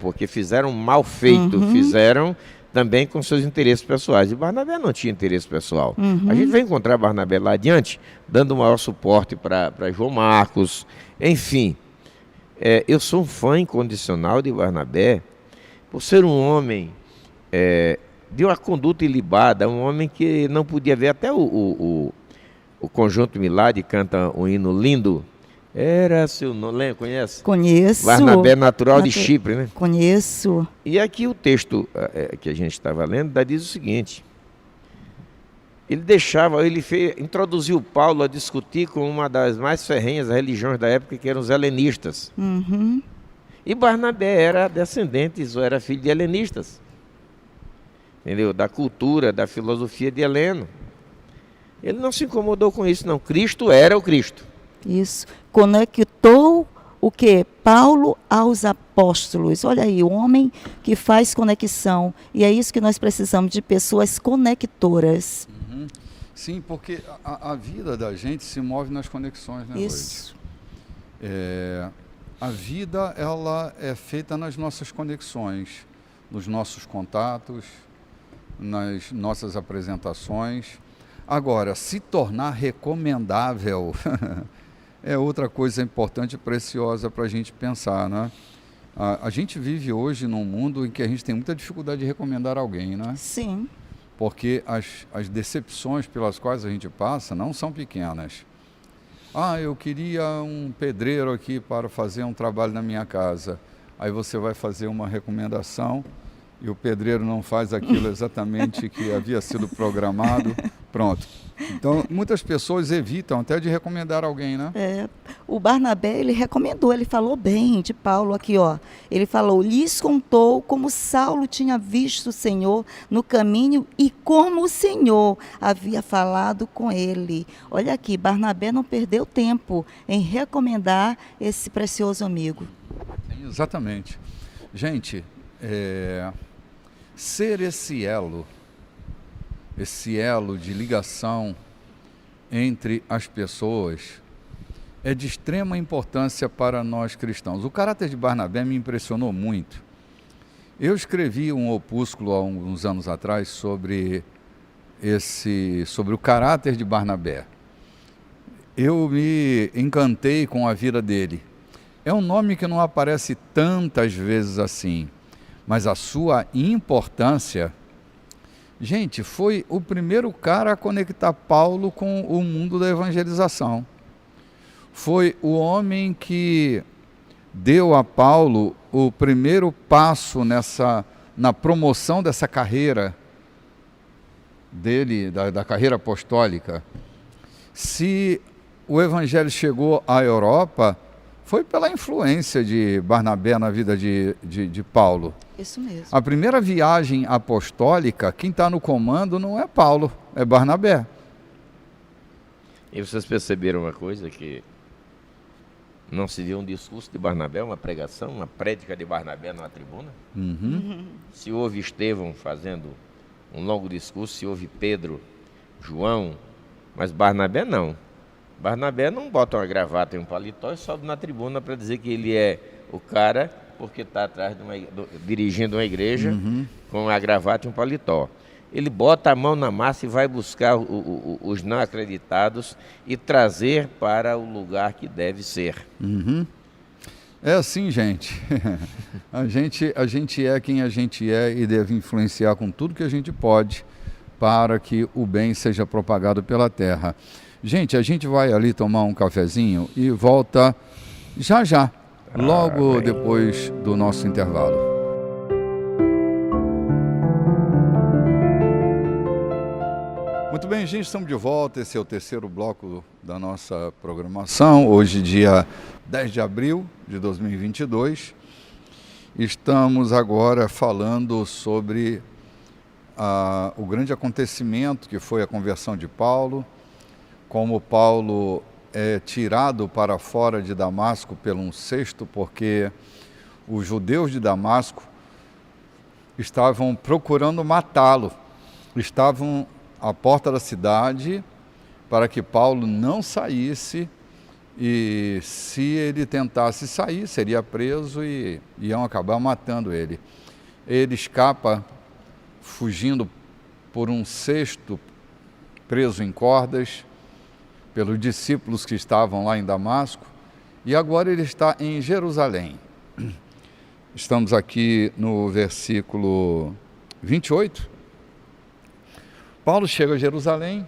mal feito, fizeram também com seus interesses pessoais. E Barnabé não tinha interesse pessoal. A gente vai encontrar Barnabé lá adiante, dando maior suporte para João Marcos. Enfim, eu sou um fã incondicional de Barnabé, por ser um homem de uma conduta ilibada, um homem que não podia ver. Até o Conjunto Milad canta um hino lindo. Era seu nome, conhece? Conheço. Barnabé, natural de Chipre, né? Conheço. E aqui o texto que a gente estava lendo diz o seguinte: introduziu Paulo a discutir com uma das mais ferrenhas religiões da época, que eram os helenistas. E Barnabé era descendente, era filho de helenistas, entendeu? Da cultura, da filosofia de Heleno. Ele não se incomodou com isso, não. Cristo era o Cristo. Isso. Conectou o quê? Paulo aos apóstolos. Olha aí, o homem que faz conexão. E é isso que nós precisamos, de pessoas conectoras. Sim, porque a vida da gente se move nas conexões, né, Isso. A vida, ela é feita nas nossas conexões, nos nossos contatos, nas nossas apresentações. Agora, se tornar recomendável é outra coisa importante e preciosa para a gente pensar, né? A gente vive hoje num mundo em que a gente tem muita dificuldade de recomendar alguém, né? Sim. Porque as decepções pelas quais a gente passa não são pequenas. Ah, eu queria um pedreiro aqui para fazer um trabalho na minha casa. Aí você vai fazer uma recomendação e o pedreiro não faz aquilo exatamente que havia sido programado. Pronto. Então, muitas pessoas evitam até de recomendar alguém, né? O Barnabé, ele recomendou, ele falou bem de Paulo aqui, ó. Ele falou, lhes contou como Saulo tinha visto o Senhor no caminho e como o Senhor havia falado com ele. Olha aqui, Barnabé não perdeu tempo em recomendar esse precioso amigo. Exatamente. Gente, ser esse elo de ligação entre as pessoas é de extrema importância para nós cristãos. O caráter de Barnabé me impressionou muito. Eu escrevi um opúsculo há uns anos atrás sobre o caráter de Barnabé. Eu me encantei com a vida dele. É um nome que não aparece tantas vezes assim, mas a sua importância... Gente, foi o primeiro cara a conectar Paulo com o mundo da evangelização. Foi o homem que deu a Paulo o primeiro passo na promoção dessa carreira dele, da carreira apostólica. Se o evangelho chegou à Europa, foi pela influência de Barnabé na vida de Paulo. Isso mesmo. A primeira viagem apostólica, quem está no comando não é Paulo, é Barnabé. E vocês perceberam uma coisa, que Não seria um discurso de Barnabé, uma pregação, uma prédica de Barnabé numa tribuna? Se houve Estevão fazendo um longo discurso, se houve Pedro, João, mas Barnabé não. Barnabé não bota uma gravata e um paletó e sobe na tribuna para dizer que ele é o cara porque está atrás dirigindo uma igreja com a gravata e um paletó. Ele bota a mão na massa e vai buscar os não acreditados e trazer para o lugar que deve ser. É assim, gente. A gente é quem a gente é e deve influenciar com tudo que a gente pode para que o bem seja propagado pela terra. Gente, a gente vai ali tomar um cafezinho e volta já já, logo depois do nosso intervalo. Muito bem, gente, estamos de volta. Esse é o terceiro bloco da nossa programação. Hoje, dia 10 de abril de 2022. Estamos agora falando sobre o grande acontecimento que foi a conversão de Paulo, como Paulo é tirado para fora de Damasco pelo um cesto, porque os judeus de Damasco estavam procurando matá-lo, estavam à porta da cidade para que Paulo não saísse, e se ele tentasse sair, seria preso e iam acabar matando ele. Ele escapa fugindo por um cesto, preso em cordas, pelos discípulos que estavam lá em Damasco, e agora ele está em Jerusalém. Estamos aqui no versículo 28. Paulo chega a Jerusalém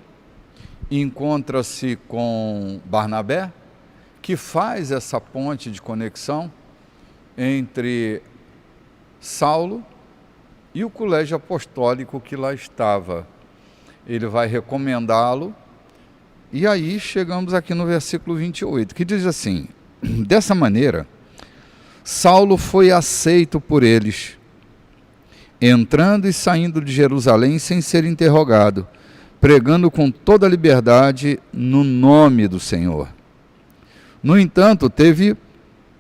e encontra-se com Barnabé, que faz essa ponte de conexão entre Saulo e o colégio apostólico que lá estava. Ele vai recomendá-lo, e aí chegamos aqui no versículo 28, que diz assim: dessa maneira, Saulo foi aceito por eles, entrando e saindo de Jerusalém sem ser interrogado, pregando com toda a liberdade no nome do Senhor. No entanto, teve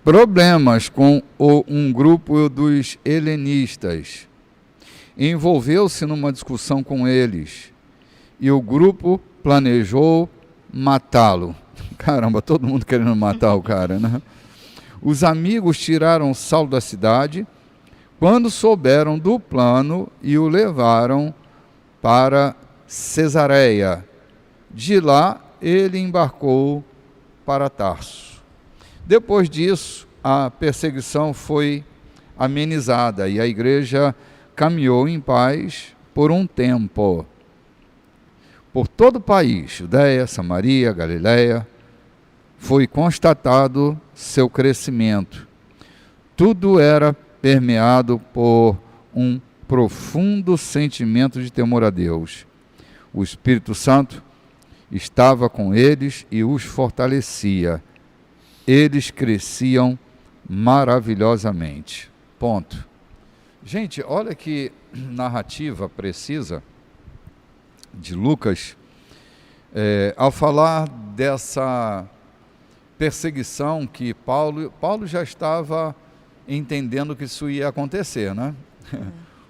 problemas com um grupo dos helenistas. Envolveu-se numa discussão com eles, e o grupo planejou matá-lo. Caramba, todo mundo querendo matar o cara, né? Os amigos tiraram Saulo da cidade quando souberam do plano e o levaram para Cesareia. De lá, ele embarcou para Tarso. Depois disso, a perseguição foi amenizada e a igreja caminhou em paz por um tempo. Por todo o país, Judeia, Samaria, Galileia, foi constatado seu crescimento. Tudo era permeado por um profundo sentimento de temor a Deus. O Espírito Santo estava com eles e os fortalecia. Eles cresciam maravilhosamente. Ponto. Gente, olha que narrativa precisa de Lucas, ao falar dessa perseguição que Paulo já estava entendendo que isso ia acontecer, né?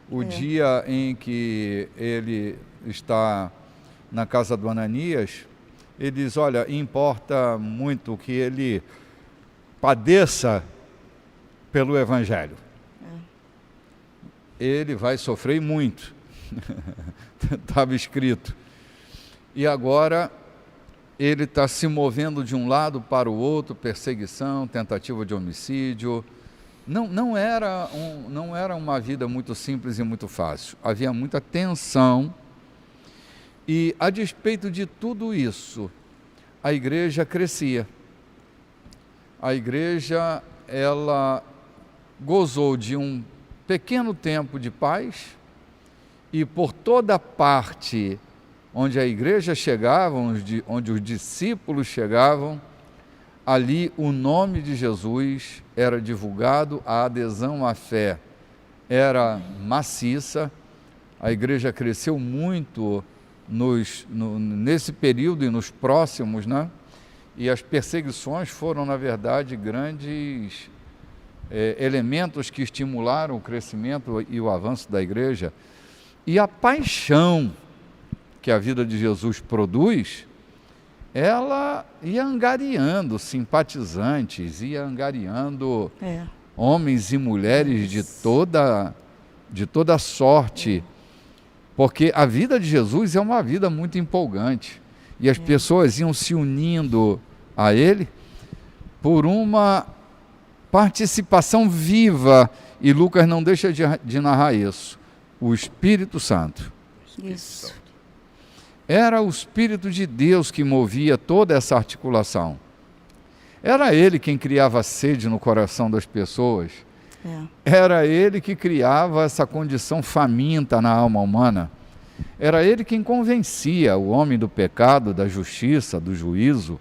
O dia em que ele está na casa do Ananias, ele diz: olha, importa muito que ele padeça pelo Evangelho. Ele vai sofrer muito. Estava escrito. E agora ele está se movendo de um lado para o outro, perseguição, tentativa de homicídio. Não era uma vida muito simples e muito fácil. Havia muita tensão. E, a despeito de tudo isso, a igreja crescia. A igreja, ela gozou de um pequeno tempo de paz, e por toda parte onde a igreja chegava, onde os discípulos chegavam, ali o nome de Jesus era divulgado, a adesão à fé era maciça, a igreja cresceu muito nesse período e nos próximos, né? E as perseguições foram, na verdade, grandes elementos que estimularam o crescimento e o avanço da igreja. E a paixão que a vida de Jesus produz, ela ia angariando simpatizantes, ia angariando homens e mulheres de toda sorte, porque a vida de Jesus é uma vida muito empolgante, e as pessoas iam se unindo a ele por uma participação viva, e Lucas não deixa de narrar isso, o Espírito Santo. Isso. Era o Espírito de Deus que movia toda essa articulação. Era Ele quem criava sede no coração das pessoas. Era Ele que criava essa condição faminta na alma humana. Era Ele quem convencia o homem do pecado, da justiça, do juízo.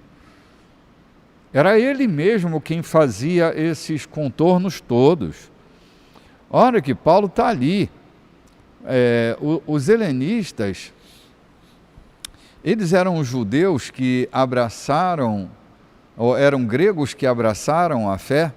Era Ele mesmo quem fazia esses contornos todos. Olha que Paulo está ali. Os helenistas, eles eram judeus que abraçaram, ou eram gregos que abraçaram a fé.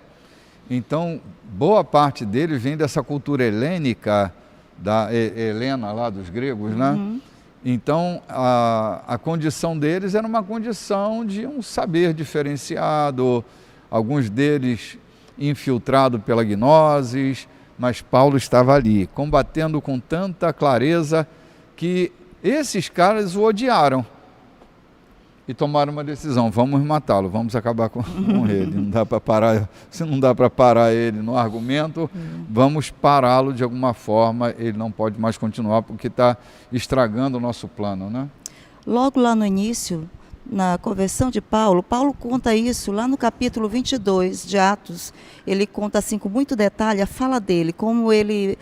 Então, boa parte deles vem dessa cultura helênica, da Helena lá dos gregos, né? Então, a condição deles era uma condição de um saber diferenciado, alguns deles infiltrados pela gnosis, mas Paulo estava ali, combatendo com tanta clareza que esses caras o odiaram e tomaram uma decisão: vamos matá-lo, vamos acabar com ele. Não dá para parar, se não dá para parar ele no argumento, vamos pará-lo de alguma forma. Ele não pode mais continuar porque está estragando o nosso plano, né? Logo lá no início, na conversão de Paulo, Paulo conta isso lá no capítulo 22 de Atos. Ele conta assim com muito detalhe a fala dele, como ele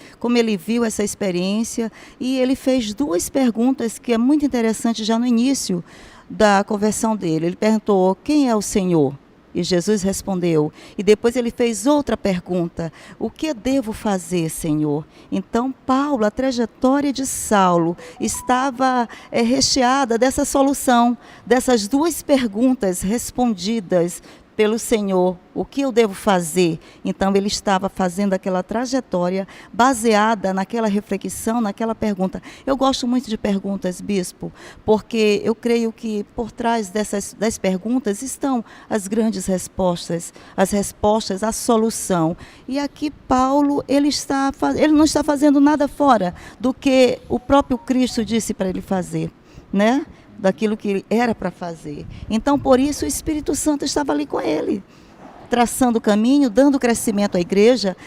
viu essa experiência, e ele fez duas perguntas que é muito interessante já no início da conversão dele. Ele perguntou: quem é o Senhor? E Jesus respondeu. E depois ele fez outra pergunta: o que devo fazer, Senhor? Então, Paulo, a trajetória de Saulo estava recheada dessa solução, dessas duas perguntas respondidas pelo Senhor: o que eu devo fazer? Então ele estava fazendo aquela trajetória baseada naquela reflexão, naquela pergunta. Eu gosto muito de perguntas, bispo, porque eu creio que por trás das perguntas estão as grandes respostas, as respostas, a solução. E aqui Paulo, ele não está fazendo nada fora do que o próprio Cristo disse para ele fazer, né? Daquilo que ele era para fazer. Então, por isso, o Espírito Santo estava ali com ele, traçando o caminho, dando crescimento à igreja,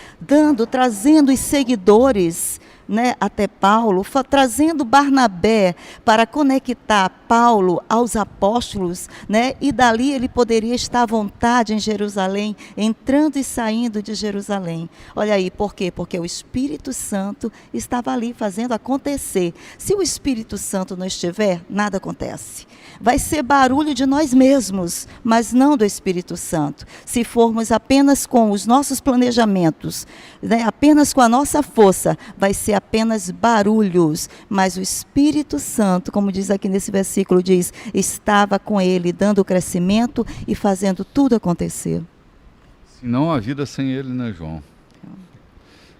trazendo os seguidores, né, até Paulo, trazendo Barnabé para conectar Paulo aos apóstolos, né, e dali ele poderia estar à vontade em Jerusalém, entrando e saindo de Jerusalém. Olha aí, por quê? Porque o Espírito Santo estava ali fazendo acontecer. Se o Espírito Santo não estiver, nada acontece. Vai ser barulho de nós mesmos, mas não do Espírito Santo. Se formos apenas com os nossos planejamentos, né, apenas com a nossa força, vai ser apenas barulhos. Mas o Espírito Santo, como diz aqui nesse versículo, diz: estava com ele, dando crescimento e fazendo tudo acontecer. Não há vida sem ele, né, João?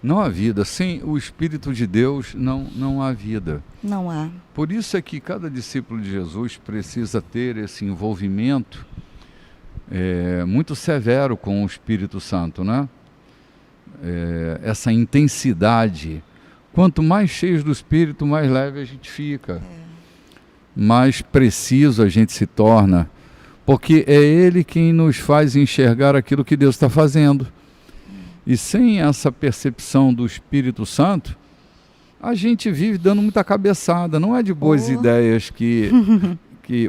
Não há vida. Sem o Espírito de Deus, não há vida. Não há. Por isso é que cada discípulo de Jesus precisa ter esse envolvimento muito severo com o Espírito Santo, né? Essa intensidade. Quanto mais cheios do Espírito, mais leve a gente fica. Mais preciso a gente se torna. Porque é Ele quem nos faz enxergar aquilo que Deus está fazendo. E sem essa percepção do Espírito Santo, a gente vive dando muita cabeçada. Não é de boas ideias que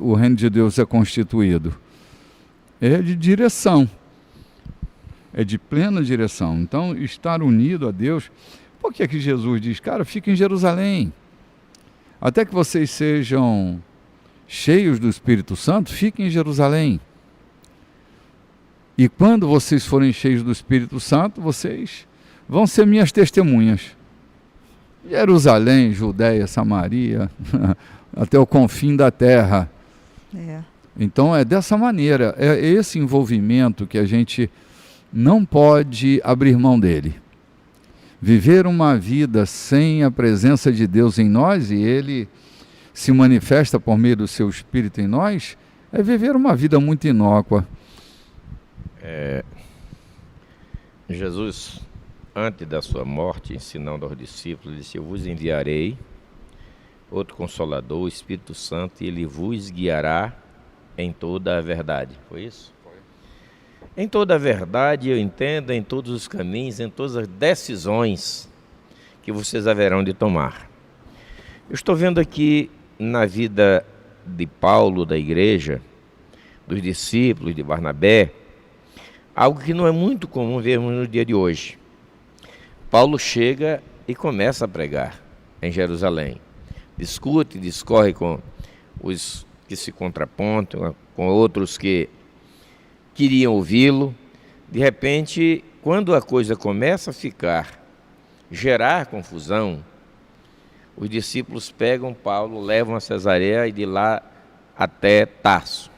o reino de Deus é constituído. É de direção. É de plena direção. Então, estar unido a Deus... Por que é que Jesus diz: cara, fica em Jerusalém, até que vocês sejam cheios do Espírito Santo, fiquem em Jerusalém. E quando vocês forem cheios do Espírito Santo, vocês vão ser minhas testemunhas. Jerusalém, Judéia, Samaria, até o confim da terra. Então é dessa maneira, é esse envolvimento que a gente não pode abrir mão dele. Viver uma vida sem a presença de Deus em nós, e Ele se manifesta por meio do seu Espírito em nós, é viver uma vida muito inócua. Jesus, antes da sua morte, ensinando aos discípulos, disse: eu vos enviarei outro Consolador, o Espírito Santo, e Ele vos guiará em toda a verdade. Foi isso? Foi. Em toda a verdade, eu entendo, em todos os caminhos, em todas as decisões que vocês haverão de tomar. Eu estou vendo aqui na vida de Paulo, da igreja, dos discípulos de Barnabé, algo que não é muito comum vermos no dia de hoje. Paulo chega e começa a pregar em Jerusalém. Discute, discorre com os que se contrapontam, com outros que queriam ouvi-lo. De repente, quando a coisa começa a gerar confusão, os discípulos pegam Paulo, levam a Cesareia e de lá até Tarso.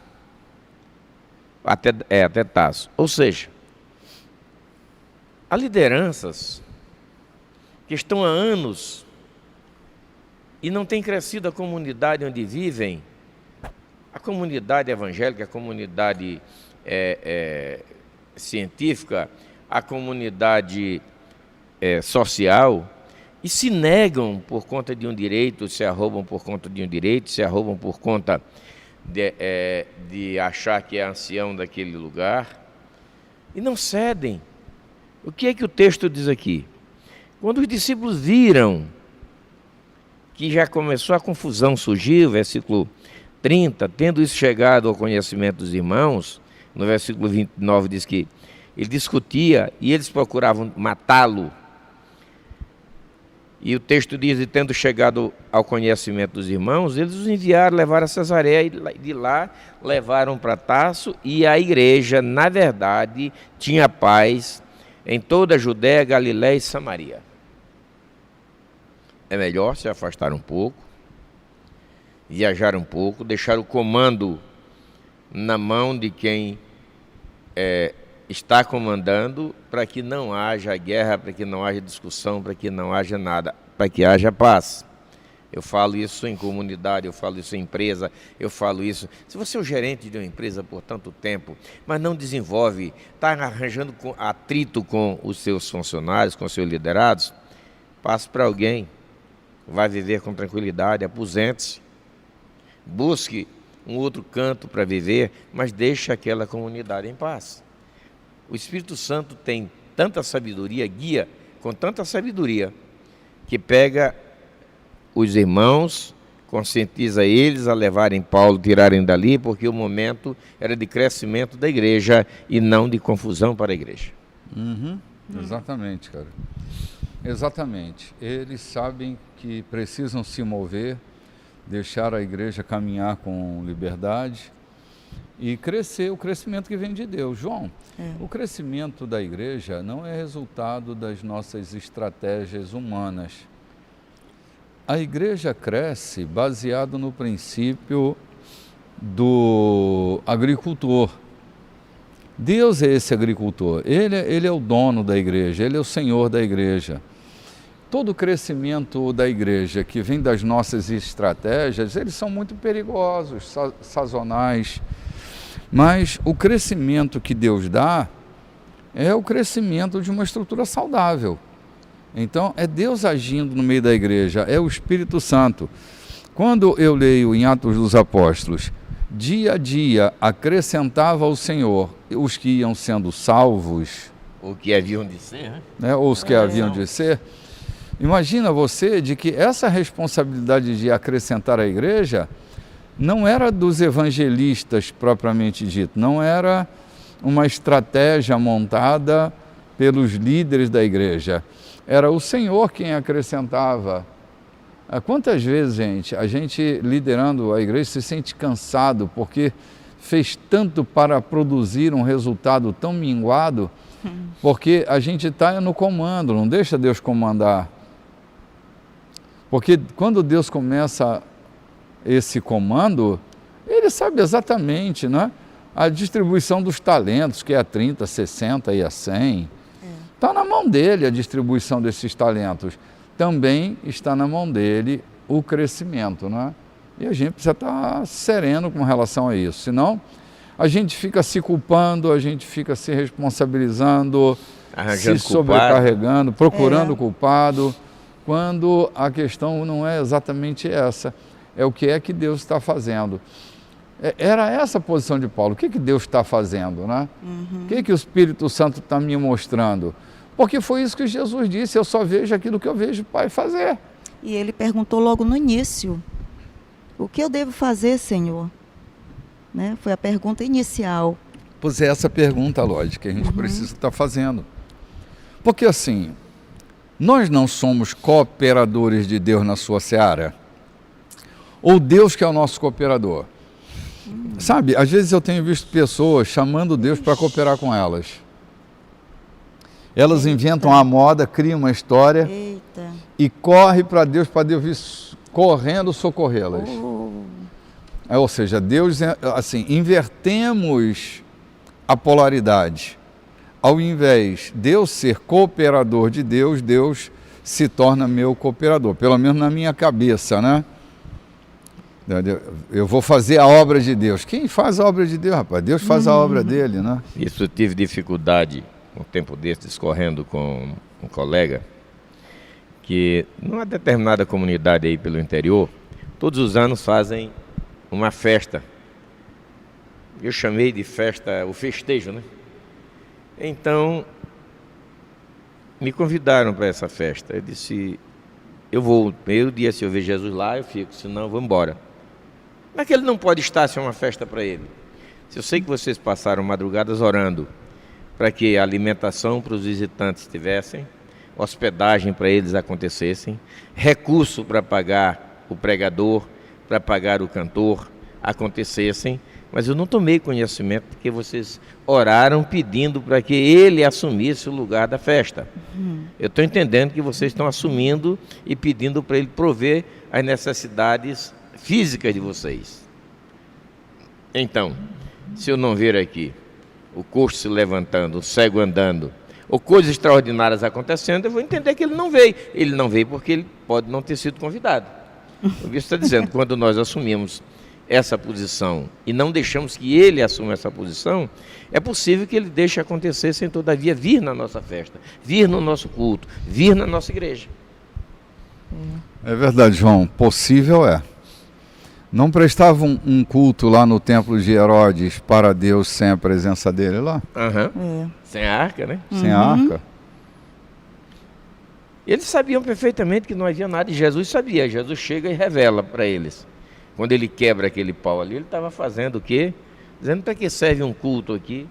Até Tarso. Ou seja, há lideranças que estão há anos e não tem crescido a comunidade onde vivem, a comunidade evangélica, a comunidade científica, a comunidade social, e se negam por conta de um direito, se arroubam por conta de um direito, se arroubam por conta de achar que é ancião daquele lugar, e não cedem. O que é que o texto diz aqui? Quando os discípulos viram que já começou a confusão surgir, versículo 30, tendo isso chegado ao conhecimento dos irmãos, no versículo 29 diz que ele discutia e eles procuravam matá-lo. E o texto diz, e tendo chegado ao conhecimento dos irmãos, eles os enviaram, levaram a Cesareia, e de lá levaram para Tarso, e a igreja, na verdade, tinha paz em toda a Judéia, Galiléia e Samaria. É melhor se afastar um pouco, viajar um pouco, deixar o comando na mão de quem está comandando, para que não haja guerra, para que não haja discussão, para que não haja nada, para que haja paz. Eu falo isso em comunidade, eu falo isso em empresa, eu falo isso. Se você é o gerente de uma empresa por tanto tempo, mas não desenvolve, está arranjando atrito com os seus funcionários, com os seus liderados, passe para alguém, vai viver com tranquilidade, aposente-se, busque um outro canto para viver, mas deixe aquela comunidade em paz. O Espírito Santo tem tanta sabedoria, guia com tanta sabedoria, que pega os irmãos, conscientiza eles a levarem Paulo, tirarem dali, porque o momento era de crescimento da igreja e não de confusão para a igreja. Exatamente, cara. Exatamente. Eles sabem que precisam se mover, deixar a igreja caminhar com liberdade e crescer, o crescimento que vem de Deus. João, o crescimento da igreja não é resultado das nossas estratégias humanas. A igreja cresce baseado no princípio do agricultor. Deus é esse agricultor, ele é o dono da igreja, ele é o Senhor da igreja. Todo o crescimento da igreja que vem das nossas estratégias, eles são muito perigosos, sazonais. Mas o crescimento que Deus dá é o crescimento de uma estrutura saudável. Então, é Deus agindo no meio da igreja, é o Espírito Santo. Quando eu leio em Atos dos Apóstolos, dia a dia acrescentava ao Senhor os que iam sendo salvos, O que haviam de ser, né, ou os que haviam de ser. Imagina você de que essa responsabilidade de acrescentar a igreja não era dos evangelistas propriamente dito, não era uma estratégia montada pelos líderes da igreja, era o Senhor quem acrescentava. Quantas vezes, a gente liderando a igreja se sente cansado porque fez tanto para produzir um resultado tão minguado, porque a gente está no comando, não deixa Deus comandar. Porque quando Deus começa esse comando, Ele ele sabe exatamente, né, a distribuição dos talentos, que é a 30, 60 e a 100. Está na mão dele a distribuição desses talentos. Também está na mão dele o crescimento, né? E a gente precisa estar sereno com relação a isso. Senão, a gente fica se culpando, a gente fica se responsabilizando, Arranjando se sobrecarregando, procurando o culpado, quando a questão não é exatamente essa. É o que é que Deus está fazendo. Era essa a posição de Paulo. O que Deus está fazendo, né? O que o Espírito Santo está me mostrando? Porque foi isso que Jesus disse, eu só vejo aquilo que eu vejo o Pai fazer. E ele perguntou logo no início, o que eu devo fazer, Senhor? Né? Foi a pergunta inicial. Pois é essa pergunta, lógica, que a gente precisa estar fazendo. Porque assim, nós não somos cooperadores de Deus na sua seara? Ou Deus que é o nosso cooperador? Sabe, às vezes eu tenho visto pessoas chamando Deus para cooperar com elas. Elas inventam a moda, criam uma história e correm para Deus vir correndo socorrê-las. Ou seja, Deus, assim, invertemos a polaridade. Ao invés de eu ser cooperador de Deus, Deus se torna meu cooperador, pelo menos na minha cabeça, né? Eu vou fazer a obra de Deus. Quem faz a obra de Deus, rapaz? Deus faz a obra dele, né? Isso eu tive dificuldade um tempo desse, discorrendo com um colega, que numa determinada comunidade aí pelo interior, todos os anos fazem uma festa. Eu chamei de festa, o festejo, né? Então, me convidaram para essa festa. Eu disse, eu vou, no primeiro dia, se eu ver Jesus lá, eu fico, senão eu vou embora. Mas que ele não pode estar se é uma festa para ele. Se eu sei que vocês passaram madrugadas orando para que a alimentação para os visitantes tivessem, hospedagem para eles acontecessem, recurso para pagar o pregador, para pagar o cantor acontecessem, mas eu não tomei conhecimento porque vocês oraram pedindo para que ele assumisse o lugar da festa. Eu estou entendendo que vocês estão assumindo e pedindo para ele prover as necessidades físicas de vocês. Então, se eu não ver aqui o coxo se levantando, o cego andando, ou coisas extraordinárias acontecendo, eu vou entender que ele não veio. Ele não veio porque ele pode não ter sido convidado. O bispo está dizendo, quando nós assumimos essa posição e não deixamos que ele assuma essa posição, é possível que ele deixe acontecer sem todavia vir na nossa festa, vir no nosso culto, vir na nossa igreja. É verdade, João, possível é. Não prestavam um culto lá no templo de Herodes para Deus sem a presença dele lá? Sem a arca, né? Sem a arca. Eles sabiam perfeitamente que não havia nada, e Jesus sabia. Jesus chega e revela para eles. Quando ele quebra aquele pau ali, ele estava fazendo o quê? Dizendo, para que serve um culto aqui,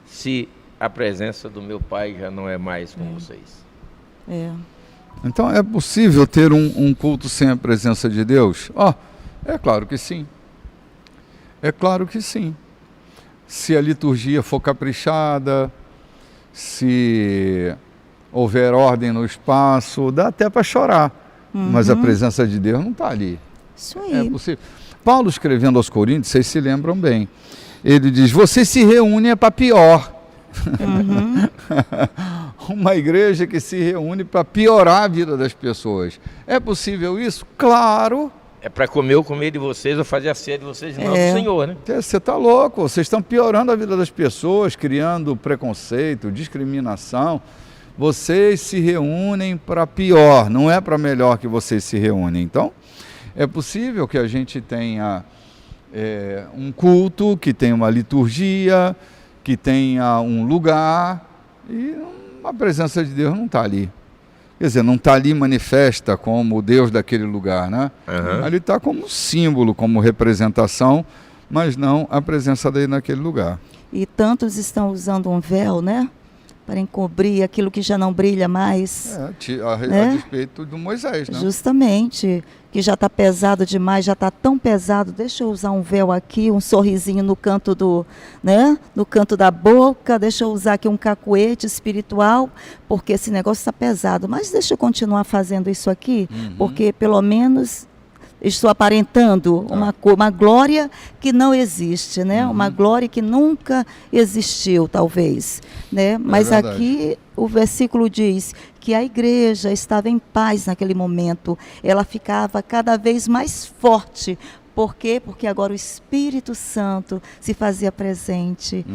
se a presença do meu Pai já não é mais com vocês? Então é possível ter um culto sem a presença de Deus? É claro que sim. É claro que sim. Se a liturgia for caprichada, se houver ordem no espaço, dá até para chorar. Mas a presença de Deus não está ali. Isso aí. É possível. Paulo, escrevendo aos Coríntios, vocês se lembram bem, ele diz, vocês se reúnem para pior. Uma igreja que se reúne para piorar a vida das pessoas. É possível isso? Claro. É para comer o comer de vocês, ou fazer a ceia de vocês, não do Senhor, né? Você está louco, vocês estão piorando a vida das pessoas, criando preconceito, discriminação. Vocês se reúnem para pior, não é para melhor que vocês se reúnem. Então, é possível que a gente tenha um culto, que tenha uma liturgia, que tenha um lugar, e a presença de Deus não está ali. Quer dizer, não está ali manifesta como o Deus daquele lugar, né? Ali está como símbolo, como representação, mas não a presença dele naquele lugar. E tantos estão usando um véu, né? Para encobrir aquilo que já não brilha mais. A respeito do Moisés, né? Justamente, que já está pesado demais, já está tão pesado, deixa eu usar um véu aqui, um sorrisinho no canto no canto da boca, deixa eu usar aqui um cacuete espiritual, porque esse negócio está pesado, mas deixa eu continuar fazendo isso aqui, porque pelo menos estou aparentando uma glória que não existe, né? Uma glória que nunca existiu, talvez, né? Mas aqui o versículo diz que a igreja estava em paz naquele momento. Ela ficava cada vez mais forte. Por quê? Porque agora o Espírito Santo se fazia presente.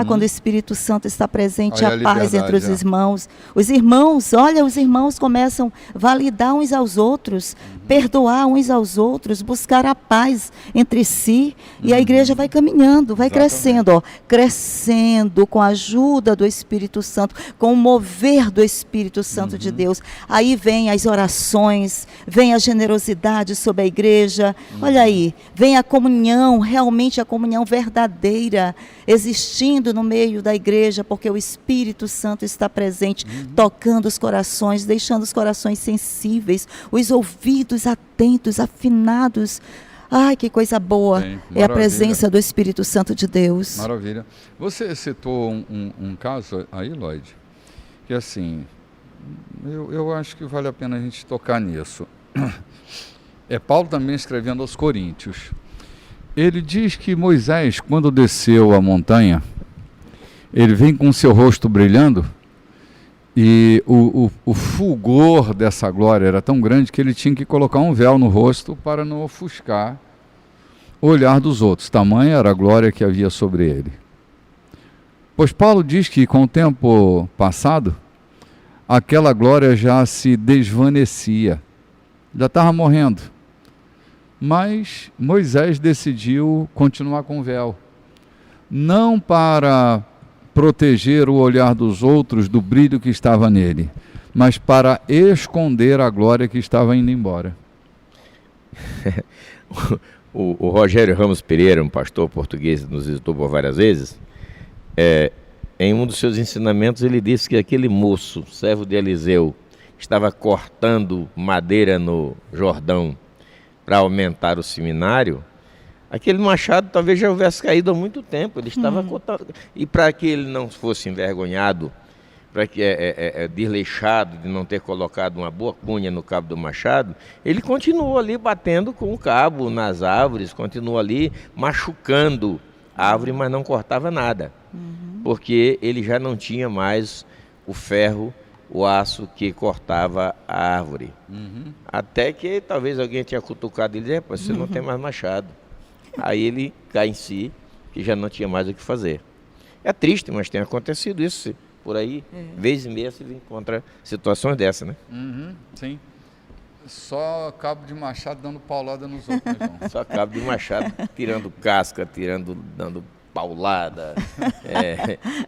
Quando o Espírito Santo está presente, a paz entre os irmãos. Os irmãos começam a validar uns aos outros, perdoar uns aos outros, buscar a paz entre si. E a igreja vai caminhando, vai crescendo, crescendo com a ajuda do Espírito Santo, com o mover do Espírito Santo de Deus. Aí vem as orações, vem a generosidade sobre a igreja. Olha aí. Vem a comunhão, realmente a comunhão verdadeira, existindo no meio da igreja, porque o Espírito Santo está presente, tocando os corações, deixando os corações sensíveis, os ouvidos atentos, afinados. Ai, que coisa boa é a presença do Espírito Santo de Deus. Maravilha. Você citou um caso aí, Lloyd, que assim, eu acho que vale a pena a gente tocar nisso. É Paulo também escrevendo aos Coríntios. Ele diz que Moisés, quando desceu a montanha, ele vem com seu rosto brilhando e o fulgor dessa glória era tão grande que ele tinha que colocar um véu no rosto para não ofuscar o olhar dos outros. Tamanha era a glória que havia sobre ele. Pois Paulo diz que com o tempo passado, aquela glória já se desvanecia, já estava morrendo. Mas Moisés decidiu continuar com o véu, não para proteger o olhar dos outros do brilho que estava nele, mas para esconder a glória que estava indo embora. O Rogério Ramos Pereira, um pastor português, nos visitou por várias vezes. Em um dos seus ensinamentos ele disse que aquele moço, servo de Eliseu, estava cortando madeira no Jordão para aumentar o seminário. Aquele machado talvez já houvesse caído há muito tempo. Ele estava cortando. E para que ele não fosse envergonhado, para que desleixado de não ter colocado uma boa cunha no cabo do machado, ele continuou ali batendo com o cabo nas árvores, continuou ali machucando a árvore, mas não cortava nada, porque ele já não tinha mais o ferro, o aço que cortava a árvore. Até que talvez alguém tenha cutucado ele e disse, você não tem mais machado. Aí ele cai em si, que já não tinha mais o que fazer. É triste, mas tem acontecido isso por aí. Vez e meia se encontra situações dessas, né? Sim. Só cabo de machado dando paulada nos outros, né, João? Só cabo de machado tirando casca, dando paulada.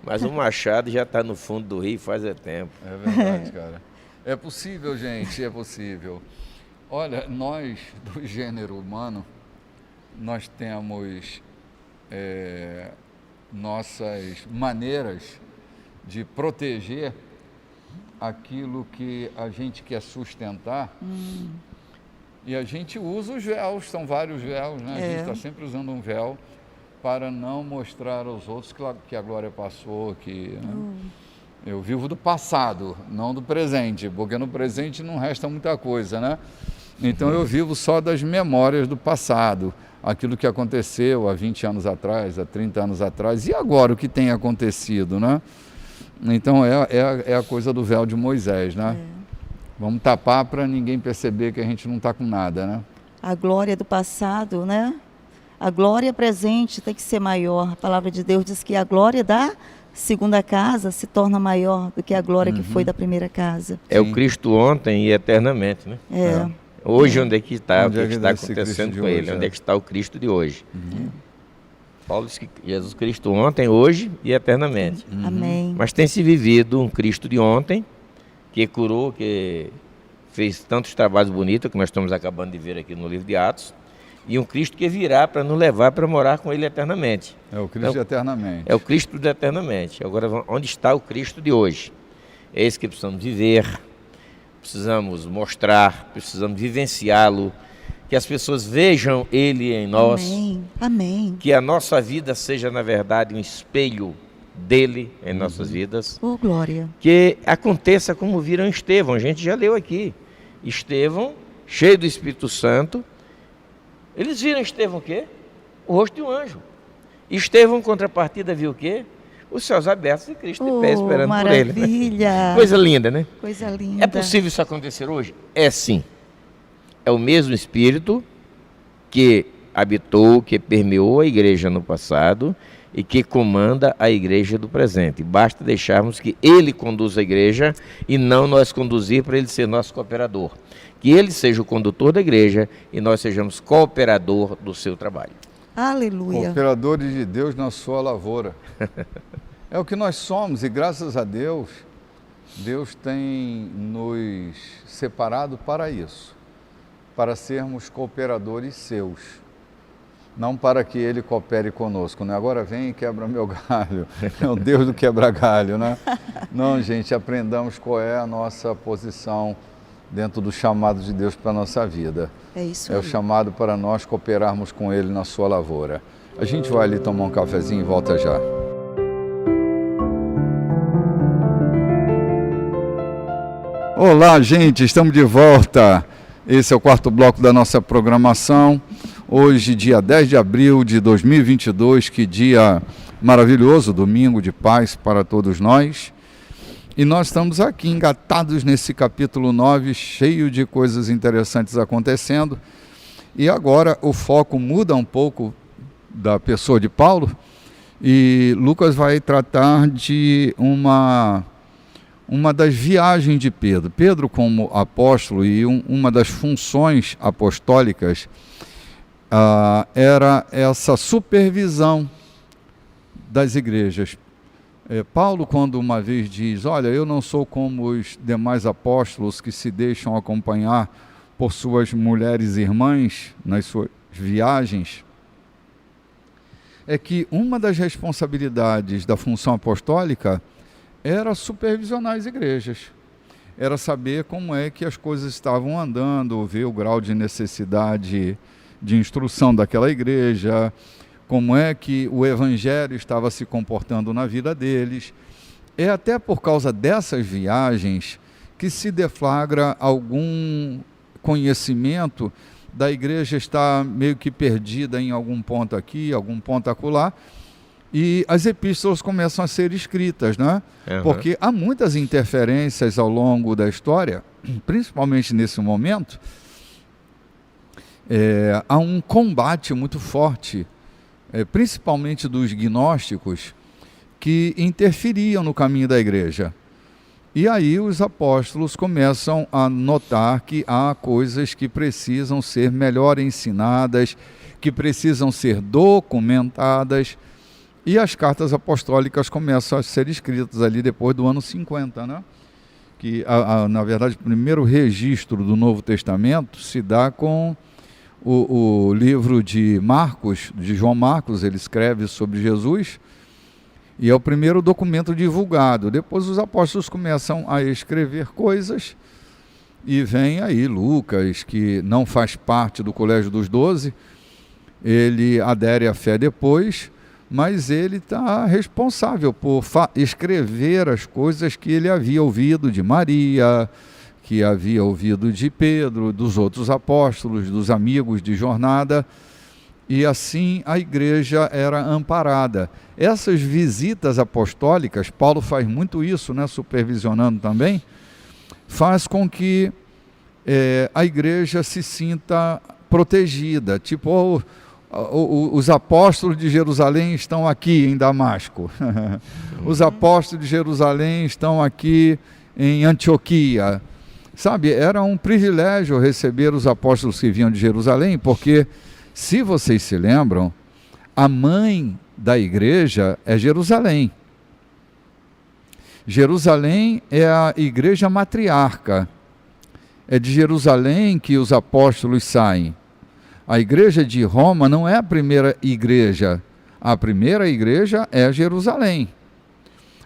Mas o machado já está no fundo do rio faz tempo. É verdade, cara. É possível, gente, é possível. Olha, nós do gênero humano, nós temos nossas maneiras de proteger aquilo que a gente quer sustentar. E a gente usa os véus, são vários véus, né? A gente está sempre usando um véu para não mostrar aos outros que a glória passou, que eu vivo do passado, não do presente, porque no presente não resta muita coisa, né? Então eu vivo só das memórias do passado, aquilo que aconteceu há 20 anos atrás, há 30 anos atrás, e agora o que tem acontecido, né? Então é a coisa do véu de Moisés, né? Vamos tapar para ninguém perceber que a gente não está com nada, né? A glória do passado, né? A glória presente tem que ser maior. A palavra de Deus diz que a glória da segunda casa se torna maior do que a glória que foi da primeira casa. É o Cristo ontem e eternamente, né? Hoje onde é que está? O que está acontecendo com ele? Onde é que está o Cristo de hoje? Paulo diz que Jesus Cristo ontem, hoje e eternamente. Amém. Mas tem se vivido um Cristo de ontem, que curou, que fez tantos trabalhos bonitos, que nós estamos acabando de ver aqui no livro de Atos, e um Cristo que virá para nos levar para morar com ele eternamente. É o Cristo de eternamente. É o Cristo de eternamente. Agora, onde está o Cristo de hoje? É esse que precisamos viver, precisamos mostrar, precisamos vivenciá-lo, que as pessoas vejam ele em nós. Amém. Amém. Que a nossa vida seja, na verdade, um espelho dele em nossas vidas. Oh, glória. Que aconteça como viram Estevão, a gente já leu aqui. Estevão, cheio do Espírito Santo, Eles viram Estevão o quê? O rosto de um anjo. E Estevão, em contrapartida, viu o quê? Os céus abertos e Cristo de pé esperando por ele. Maravilha! Coisa linda, né? Coisa linda. É possível isso acontecer hoje? É sim. É o mesmo Espírito que habitou, que permeou a igreja no passado e que comanda a igreja do presente. Basta deixarmos que ele conduza a igreja e não nós conduzir para ele ser nosso cooperador. Que ele seja o condutor da igreja e nós sejamos cooperador do seu trabalho. Aleluia. Cooperadores de Deus na sua lavoura. É o que nós somos e graças a Deus, Deus tem nos separado para isso, para sermos cooperadores seus, não para que Ele coopere conosco, né? Agora vem e quebra meu galho, é o Deus do quebra-galho, né? Não, gente, aprendamos qual é a nossa posição dentro do chamado de Deus para a nossa vida. É isso É aí. o chamado para nós cooperarmos com Ele na sua lavoura. A gente vai ali tomar um cafezinho e volta já. Olá, gente, estamos de volta. Esse é o quarto bloco da nossa programação. Hoje, dia 10 de abril de 2022, que dia maravilhoso, domingo de paz para todos nós. E nós estamos aqui engatados nesse capítulo 9, cheio de coisas interessantes acontecendo. E agora o foco muda um pouco da pessoa de Paulo e Lucas vai tratar de uma das viagens de Pedro. Pedro, como apóstolo, e uma das funções apostólicas era essa supervisão das igrejas. Paulo, quando uma vez diz, olha, eu não sou como os demais apóstolos que se deixam acompanhar por suas mulheres irmãs nas suas viagens, é que uma das responsabilidades da função apostólica era supervisionar as igrejas, era saber como é que as coisas estavam andando, ver o grau de necessidade de instrução daquela igreja, como é que o evangelho estava se comportando na vida deles. É até por causa dessas viagens que se deflagra algum conhecimento da igreja estar meio que perdida em algum ponto aqui, algum ponto acolá, e as epístolas começam a ser escritas, né? Uhum. Porque há muitas interferências ao longo da história, principalmente nesse momento, há um combate muito forte, principalmente dos gnósticos, que interferiam no caminho da igreja. E aí os apóstolos começam a notar que há coisas que precisam ser melhor ensinadas, que precisam ser documentadas, e as cartas apostólicas começam a ser escritas ali depois do ano 50, né? Que, na verdade, o primeiro registro do Novo Testamento se dá com o livro de Marcos, de João Marcos. Ele escreve sobre Jesus, e é o primeiro documento divulgado. Depois os apóstolos começam a escrever coisas, e vem aí Lucas, que não faz parte do Colégio dos 12, ele adere à fé depois, mas ele está responsável por escrever as coisas que ele havia ouvido de Maria, que havia ouvido de Pedro, dos outros apóstolos, dos amigos de jornada, e assim a igreja era amparada. Essas visitas apostólicas, Paulo faz muito isso, né, supervisionando também, faz com que a igreja se sinta protegida, tipo, os apóstolos de Jerusalém estão aqui em Damasco, os apóstolos de Jerusalém estão aqui em Antioquia. Sabe, era um privilégio receber os apóstolos que vinham de Jerusalém, porque, se vocês se lembram, a mãe da igreja é Jerusalém. Jerusalém é a igreja matriarca. É de Jerusalém que os apóstolos saem. A igreja de Roma não é a primeira igreja. A primeira igreja é Jerusalém.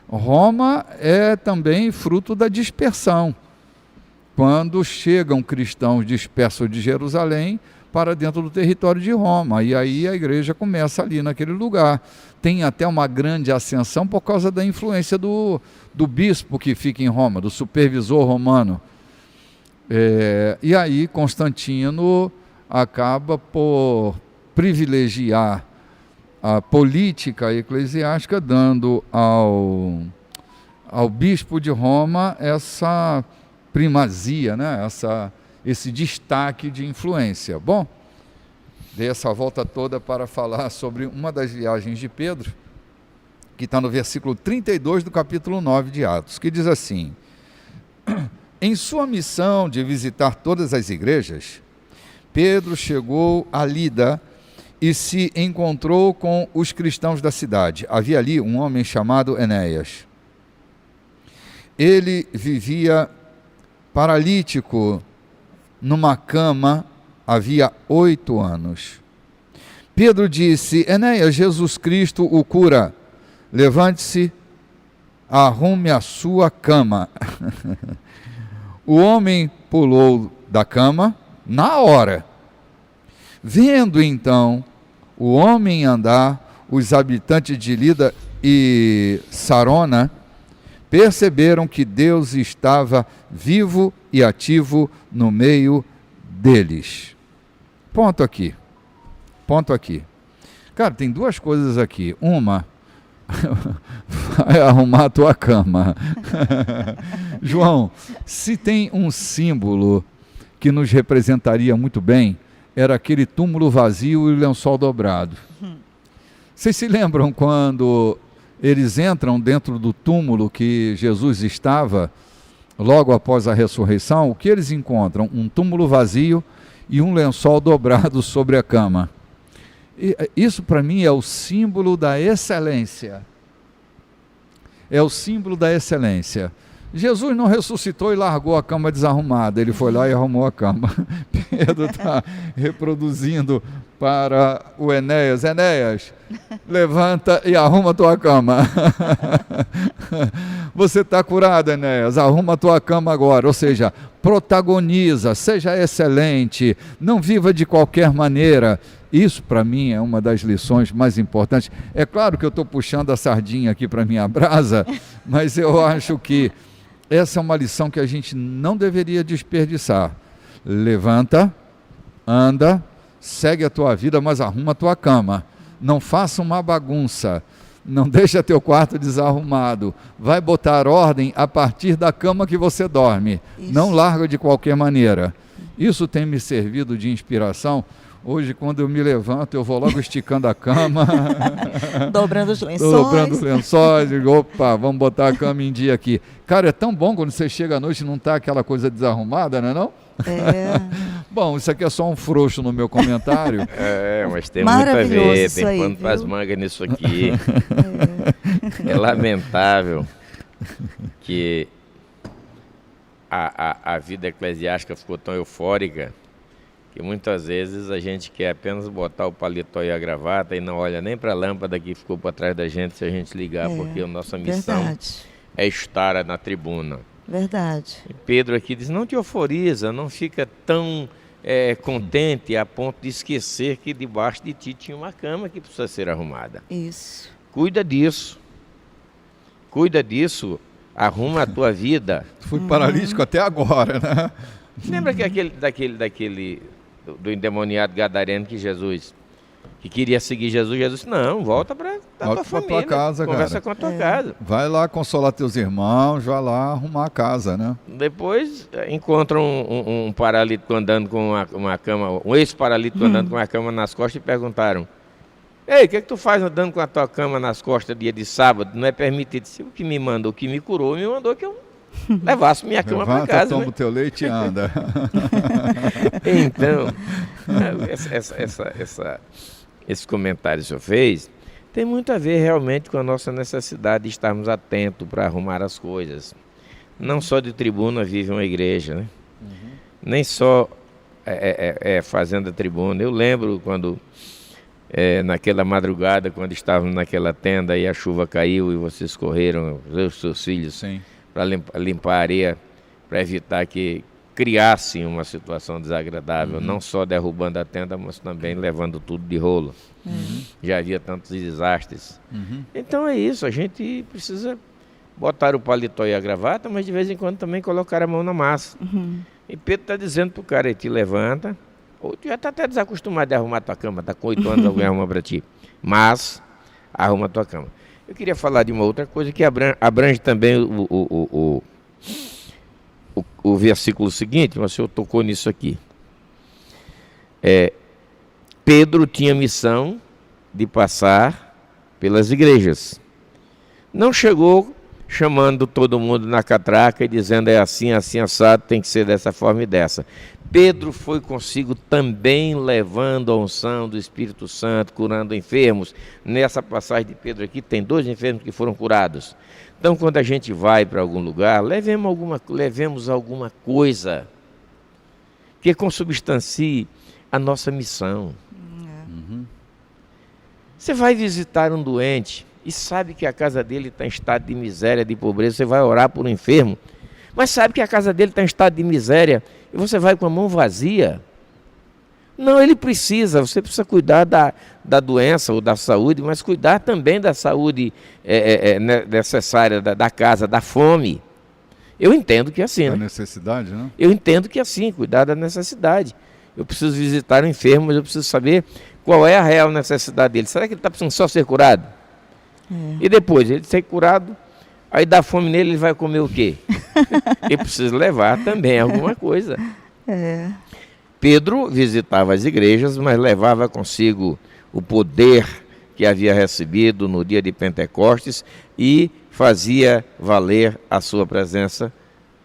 Roma é também fruto da dispersão. Quando chegam cristãos dispersos de Jerusalém para dentro do território de Roma, e aí a igreja começa ali naquele lugar. Tem até uma grande ascensão por causa da influência do bispo que fica em Roma, do supervisor romano. E aí Constantino acaba por privilegiar a política eclesiástica, dando ao bispo de Roma essa primazia, né? Esse destaque de influência. Bom, dei essa volta toda para falar sobre uma das viagens de Pedro, que está no versículo 32 do capítulo 9 de Atos, que diz assim: em sua missão de visitar todas as igrejas, Pedro chegou a Lida e se encontrou com os cristãos da cidade. Havia ali um homem chamado Enéas. Ele vivia paralítico numa cama havia 8 anos. Pedro disse: Enéas, Jesus Cristo o cura. Levante-se, arrume a sua cama. O homem pulou da cama na hora. Vendo então o homem andar, os habitantes de Lida e Sarona perceberam que Deus estava vivo e ativo no meio deles. Ponto aqui. Cara, tem duas coisas aqui. Uma, vai arrumar a tua cama. João, se tem um símbolo que nos representaria muito bem, era aquele túmulo vazio e o lençol dobrado. Vocês se lembram quando eles entram dentro do túmulo que Jesus estava, logo após a ressurreição? O que eles encontram? Um túmulo vazio e um lençol dobrado sobre a cama. E isso para mim é o símbolo da excelência. É o símbolo da excelência. Jesus não ressuscitou e largou a cama desarrumada, ele foi lá e arrumou a cama. Pedro está reproduzindo para o Enéas: Enéas, levanta e arruma a tua cama. Você está curado, Enéas, arruma a tua cama agora. Ou seja, protagoniza, seja excelente, não viva de qualquer maneira. Isso para mim é uma das lições mais importantes. É claro que eu estou puxando a sardinha aqui para minha brasa, mas eu acho que essa é uma lição que a gente não deveria desperdiçar. Levanta, anda, segue a tua vida, mas arruma a tua cama. Não faça uma bagunça. Não deixa teu quarto desarrumado. Vai botar ordem a partir da cama que você dorme. Isso. Não larga de qualquer maneira. Isso tem me servido de inspiração. Hoje, quando eu me levanto, eu vou logo esticando a cama. Dobrando os lençóis. Dobrando os lençóis. Digo, opa, vamos botar a cama em dia aqui. Cara, é tão bom quando você chega à noite e não está aquela coisa desarrumada, não é não? É. Bom, isso aqui é só um frouxo no meu comentário. Mas tem muito a ver, tem pano para as mangas nisso aqui. É lamentável que a vida eclesiástica ficou tão eufórica que muitas vezes a gente quer apenas botar o paletó e a gravata e não olha nem para a lâmpada que ficou para trás da gente se a gente ligar, porque a nossa missão é estar na tribuna. Verdade. E Pedro aqui diz: não te euforiza, não fica tão contente a ponto de esquecer que debaixo de ti tinha uma cama que precisa ser arrumada. Isso. Cuida disso, arruma a tua vida. Fui paralítico até agora, né? Lembra que do endemoniado gadareno que Jesus, que queria seguir Jesus disse: não, volta para tua família, tua casa, conversa cara. com a tua casa. Vai lá consolar teus irmãos, vai lá arrumar a casa, né? Depois encontra um paralítico andando com uma cama, um ex-paralítico andando com uma cama nas costas e perguntaram: ei, o que tu faz andando com a tua cama nas costas dia de sábado? Não é permitido. O que me mandou, o que me curou, me mandou que eu levasse minha cama para casa. Toma o teu leite e anda. Então, esse comentário que o senhor fez tem muito a ver realmente com a nossa necessidade de estarmos atentos para arrumar as coisas. Não só de tribuna vive uma igreja, né? Nem só fazendo a tribuna. Eu lembro quando, naquela madrugada, quando estávamos naquela tenda e a chuva caiu e vocês correram, os seus filhos, para limpar a areia, para evitar que criassem uma situação desagradável, não só derrubando a tenda, mas também levando tudo de rolo. Já havia tantos desastres. Então é isso, a gente precisa botar o paletó e a gravata, mas de vez em quando também colocar a mão na massa. E Pedro está dizendo para o cara: te levanta, Ou tu já está até desacostumado de arrumar tua cama, está com 8 anos alguém arruma para ti. Mas, arruma tua cama. Eu queria falar de uma outra coisa que abrange também o versículo seguinte, mas o senhor tocou nisso aqui. Pedro tinha missão de passar pelas igrejas. Não chegou chamando todo mundo na catraca e dizendo é assim, assim, assado, tem que ser dessa forma e dessa. Pedro foi consigo também levando a unção do Espírito Santo, curando enfermos. Nessa passagem de Pedro aqui tem 2 enfermos que foram curados. Então, quando a gente vai para algum lugar, levemos alguma coisa que consubstancie a nossa missão. Você vai visitar um doente e sabe que a casa dele está em estado de miséria, de pobreza, você vai orar por um enfermo, mas sabe que a casa dele está em estado de miséria e você vai com a mão vazia. Não, você precisa cuidar da doença ou da saúde, mas cuidar também da saúde necessária da casa, da fome. Eu entendo que é assim, A né? necessidade, né? Eu entendo que é assim, cuidar da necessidade. Eu preciso visitar um enfermo, mas eu preciso saber qual é a real necessidade dele. Será que ele está precisando só ser curado? E depois, ele ser curado, aí dá fome nele, ele vai comer o quê? Ele precisa levar também alguma coisa. Pedro visitava as igrejas, mas levava consigo o poder que havia recebido no dia de Pentecostes e fazia valer a sua presença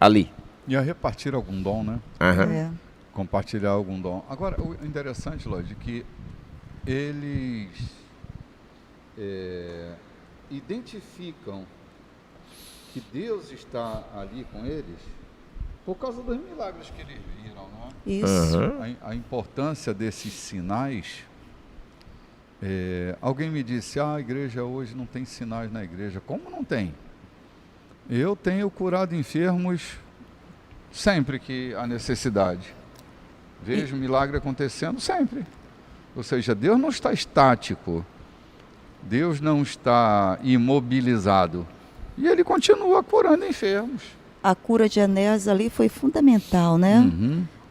ali. E a repartir algum dom, né? Compartilhar algum dom. Agora, o interessante, Lloyd, é que eles identificam que Deus está ali com eles por causa dos milagres que eles viram, não é? Isso. A importância desses sinais. Alguém me disse, a igreja hoje não tem sinais na igreja. Como não tem? Eu tenho curado enfermos sempre que há necessidade. Vejo milagre acontecendo sempre. Ou seja, Deus não está estático. Deus não está imobilizado. E Ele continua curando enfermos. A cura de Enéas ali foi fundamental, né?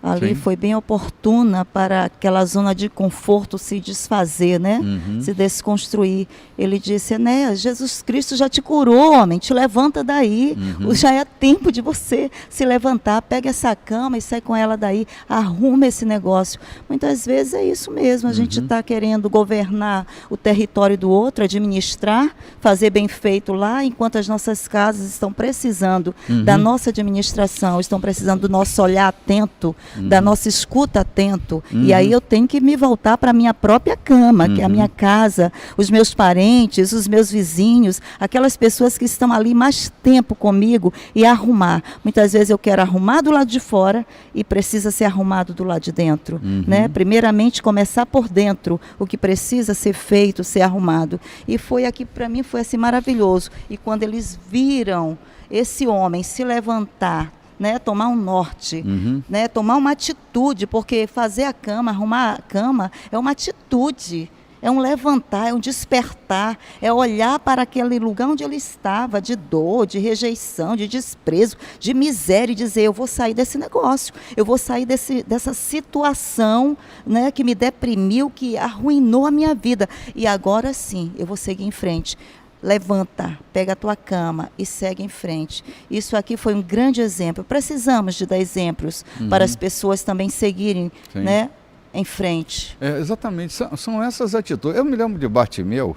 Ali Sim. foi bem oportuna para aquela zona de conforto se desfazer, né? Se desconstruir. Ele disse, Enéas, Jesus Cristo já te curou, homem, te levanta daí. Já é tempo de você se levantar, pega essa cama e sai com ela daí, arruma esse negócio. Muitas vezes é isso mesmo, a gente está querendo governar o território do outro, administrar, fazer bem feito lá, enquanto as nossas casas estão precisando da nossa administração, estão precisando do nosso olhar atento, da nossa escuta atento. E aí eu tenho que me voltar para a minha própria cama, que é a minha casa, os meus parentes, os meus vizinhos, aquelas pessoas que estão ali mais tempo comigo e arrumar. Muitas vezes eu quero arrumar do lado de fora e precisa ser arrumado do lado de dentro. Né? Primeiramente começar por dentro, o que precisa ser feito, ser arrumado. E foi aqui, para mim, foi assim maravilhoso. E quando eles viram esse homem se levantar, né, tomar um norte, né, tomar uma atitude, porque fazer a cama, arrumar a cama é uma atitude, é um levantar, é um despertar, é olhar para aquele lugar onde ele estava, de dor, de rejeição, de desprezo, de miséria, e dizer, eu vou sair desse negócio, eu vou sair dessa situação, né, que me deprimiu, que arruinou a minha vida, e agora sim, eu vou seguir em frente. Levanta, pega a tua cama e segue em frente. Isso aqui foi um grande exemplo. Precisamos de dar exemplos para as pessoas também seguirem, né, em frente. Exatamente, são essas atitudes. Eu me lembro de Bartimeu,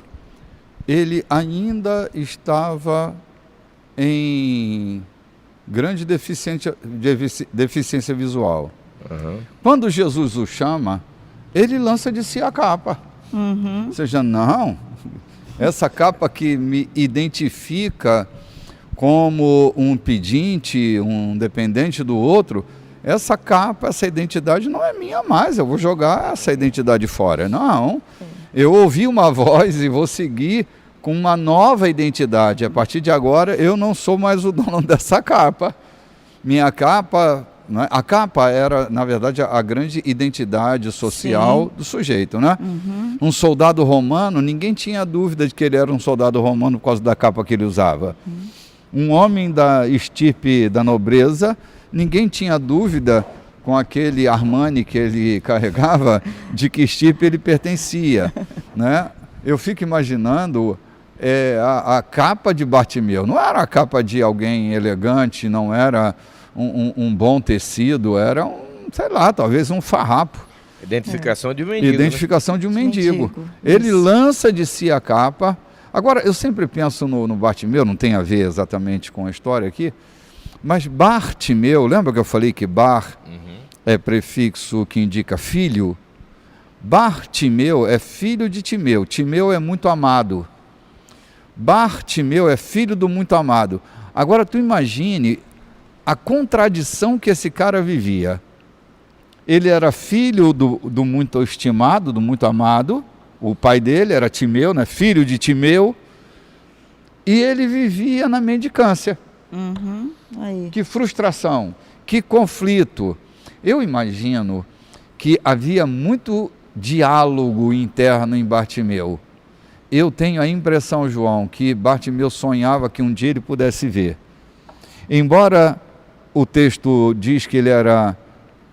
ele ainda estava em grande deficiência visual. Quando Jesus o chama, ele lança de si a capa. Ou seja, não... Essa capa que me identifica como um pedinte, um dependente do outro, essa capa, essa identidade não é minha mais, eu vou jogar essa identidade fora. Não, eu ouvi uma voz e vou seguir com uma nova identidade. A partir de agora, eu não sou mais o dono dessa capa. Minha capa... A capa era, na verdade, a grande identidade social do sujeito, né? Um soldado romano, ninguém tinha dúvida de que ele era um soldado romano por causa da capa que ele usava. Um homem da estirpe da nobreza, ninguém tinha dúvida com aquele Armani que ele carregava, de que estirpe ele pertencia, né? Eu fico imaginando a capa de Bartimeu. Não era a capa de alguém elegante, não era um bom tecido, era sei lá, talvez um farrapo. Identificação de um mendigo. Identificação, né? De um mendigo. Ele Isso. lança de si a capa. Agora, eu sempre penso no Bartimeu, não tem a ver exatamente com a história aqui, mas Bartimeu, lembra que eu falei que Bar é prefixo que indica filho? Bartimeu é filho de Timeu. Timeu é muito amado. Bartimeu é filho do muito amado. Agora, tu imagine a contradição que esse cara vivia. Ele era filho do muito estimado, do muito amado. O pai dele era Timeu, né? Filho de Timeu. E ele vivia na mendicância. Aí. Que frustração, que conflito. Eu imagino que havia muito diálogo interno em Bartimeu. Eu tenho a impressão, João, que Bartimeu sonhava que um dia ele pudesse ver. Embora o texto diz que ele era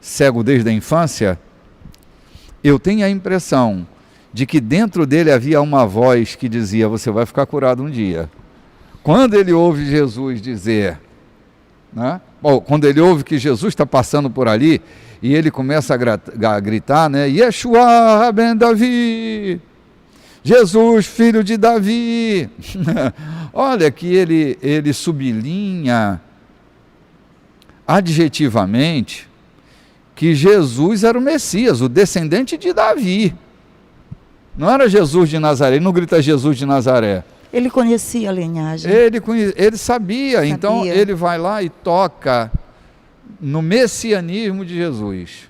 cego desde a infância, eu tenho a impressão de que dentro dele havia uma voz que dizia: você vai ficar curado um dia. Quando ele ouve Jesus dizer, né? Bom, quando ele ouve que Jesus está passando por ali, e ele começa a gritar, né? Yeshua ben Davi, Jesus, filho de Davi. Olha que ele sublinha adjetivamente que Jesus era o Messias, o descendente de Davi. Não era Jesus de Nazaré, ele não grita Jesus de Nazaré. Ele conhecia a linhagem. Ele sabia, então ele vai lá e toca no messianismo de Jesus.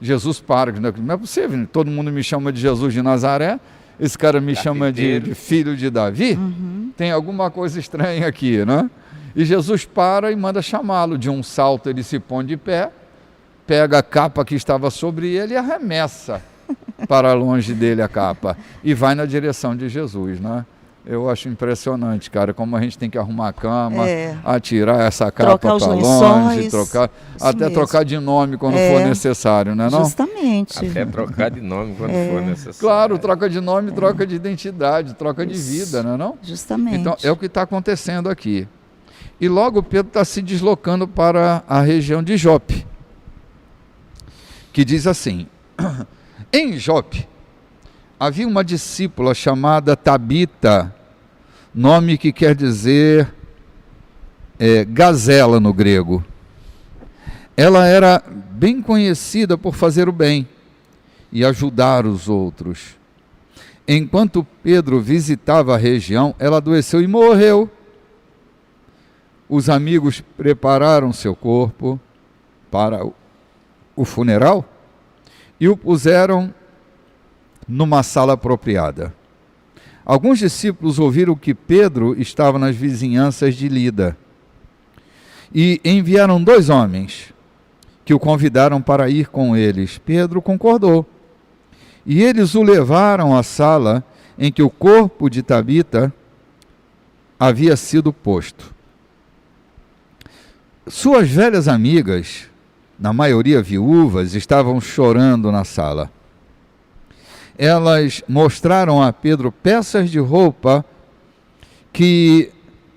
Jesus para, não é possível, todo mundo me chama de Jesus de Nazaré, esse cara me chama de filho de Davi, tem alguma coisa estranha aqui, né? E Jesus para e manda chamá-lo. De um salto ele se põe de pé, pega a capa que estava sobre ele e arremessa para longe dele a capa e vai na direção de Jesus, né? Eu acho impressionante, cara, como a gente tem que arrumar a cama, atirar essa capa para longe, trocar de nome quando for necessário, não é não? Justamente. Até trocar de nome quando for necessário. Claro, troca de nome, troca de identidade, troca de vida, não é não? Justamente. Então, é o que está acontecendo aqui. E logo Pedro está se deslocando para a região de Jope, que diz assim: em Jope havia uma discípula chamada Tabita, nome que quer dizer gazela no grego. Ela era bem conhecida por fazer o bem e ajudar os outros. Enquanto Pedro visitava a região, ela adoeceu e morreu. Os amigos prepararam seu corpo para o funeral e o puseram numa sala apropriada. Alguns discípulos ouviram que Pedro estava nas vizinhanças de Lida e enviaram 2 homens que o convidaram para ir com eles. Pedro concordou e eles o levaram à sala em que o corpo de Tabita havia sido posto. Suas velhas amigas, na maioria viúvas, estavam chorando na sala. Elas mostraram a Pedro peças de roupa que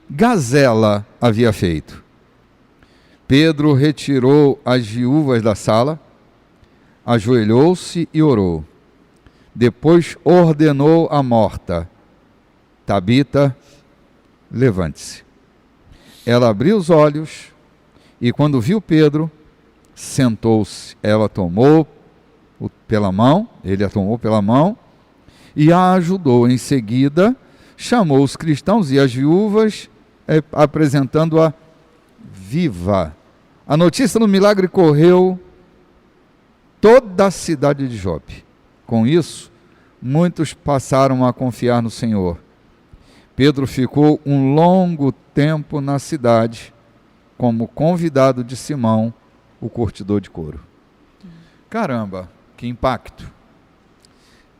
Gazela havia feito. Pedro retirou as viúvas da sala, ajoelhou-se e orou. Depois ordenou à morta: Tabita, levante-se. Ela abriu os olhos e, quando viu Pedro, sentou-se. Ela tomou pela mão, ele a tomou pela mão e a ajudou. Em seguida, chamou os cristãos e as viúvas, apresentando-a viva. A notícia do milagre correu toda a cidade de Jope. Com isso, muitos passaram a confiar no Senhor. Pedro ficou um longo tempo na cidade como convidado de Simão, o curtidor de couro. Caramba, que impacto!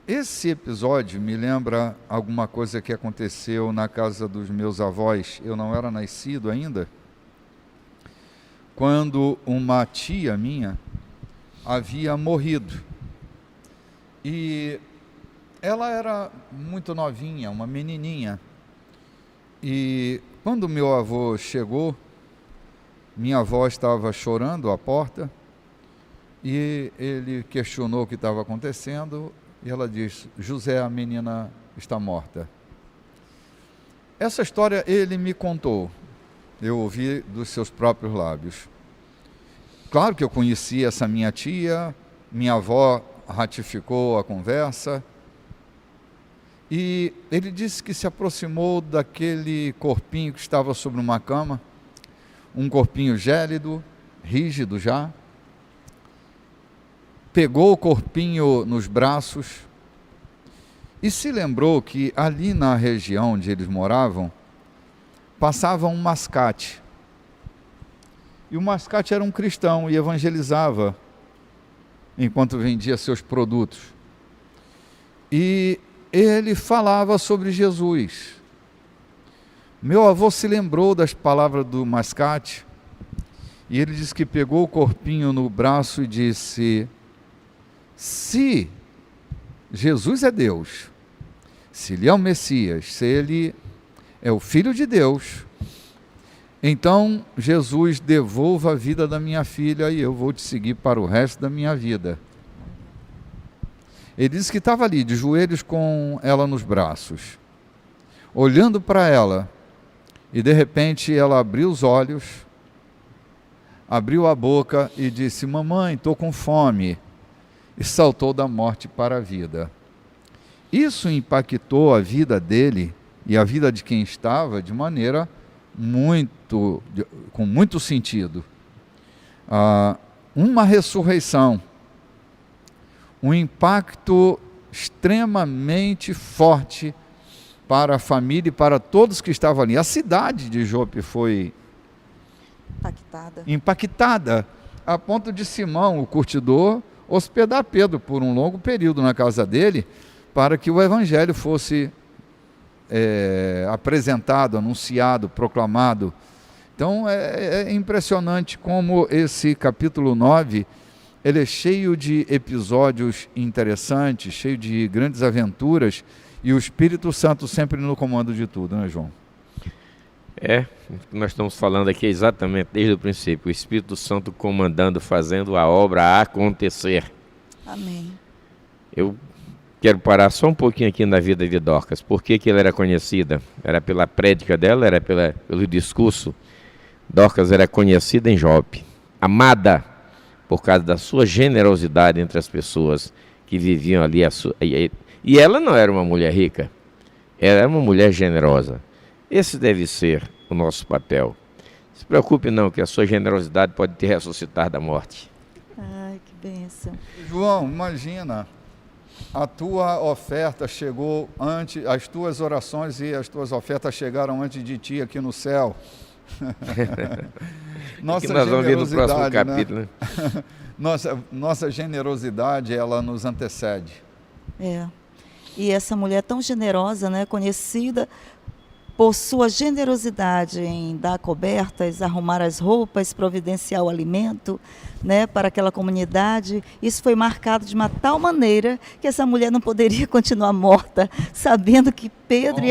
Esse episódio me lembra alguma coisa que aconteceu na casa dos meus avós. Eu não era nascido ainda. quando uma tia minha havia morrido. E ela era muito novinha, uma menininha. E quando meu avô chegou, minha avó estava chorando à porta e ele questionou o que estava acontecendo e ela disse: José, a menina está morta. Essa história ele me contou, eu ouvi dos seus próprios lábios. Claro que eu conheci essa minha tia, minha avó ratificou a conversa. E ele disse que se aproximou daquele corpinho que estava sobre uma cama, um corpinho gélido, rígido já. Pegou o corpinho nos braços e se lembrou que ali na região onde eles moravam, passava um mascate. E o mascate era um cristão e evangelizava enquanto vendia seus produtos. E ele falava sobre Jesus. Meu avô se lembrou das palavras do mascate e ele disse que pegou o corpinho no braço e disse: se Jesus é Deus, se Ele é o Messias, se Ele é o Filho de Deus, então Jesus, devolva a vida da minha filha e eu vou te seguir para o resto da minha vida. Ele disse que estava ali, de joelhos com ela nos braços, olhando para ela, e de repente ela abriu os olhos, abriu a boca e disse: mamãe, estou com fome, e saltou da morte para a vida. Isso impactou a vida dele e a vida de quem estava de maneira com muito sentido. Uma ressurreição, um impacto extremamente forte para a família e para todos que estavam ali. A cidade de Jope foi impactada a ponto de Simão, o curtidor, hospedar Pedro por um longo período na casa dele, para que o evangelho fosse apresentado, anunciado, proclamado. Então é impressionante como esse capítulo 9, ele é cheio de episódios interessantes, cheio de grandes aventuras, e o Espírito Santo sempre no comando de tudo, né, João? O que nós estamos falando aqui é exatamente desde o princípio, o Espírito Santo comandando, fazendo a obra acontecer. Amém. Eu quero parar só um pouquinho aqui na vida de Dorcas. Por que ela era conhecida? Era pela prédica dela, era pelo discurso. Dorcas era conhecida em Jope, amada por causa da sua generosidade entre as pessoas que viviam ali. E ela não era uma mulher rica, ela era uma mulher generosa. Esse deve ser o nosso papel. Não se preocupe não, que a sua generosidade pode te ressuscitar da morte. Ai, que bênção. João, imagina, a tua oferta chegou antes, as tuas orações e as tuas ofertas chegaram antes de ti aqui no céu. Nossa, que nós vamos ver no próximo capítulo, né? Nossa generosidade, ela nos antecede. E essa mulher tão generosa, né, conhecida por sua generosidade em dar cobertas, arrumar as roupas, providenciar o alimento, né, para aquela comunidade. Isso foi marcado de uma tal maneira que essa mulher não poderia continuar morta, sabendo que Pedro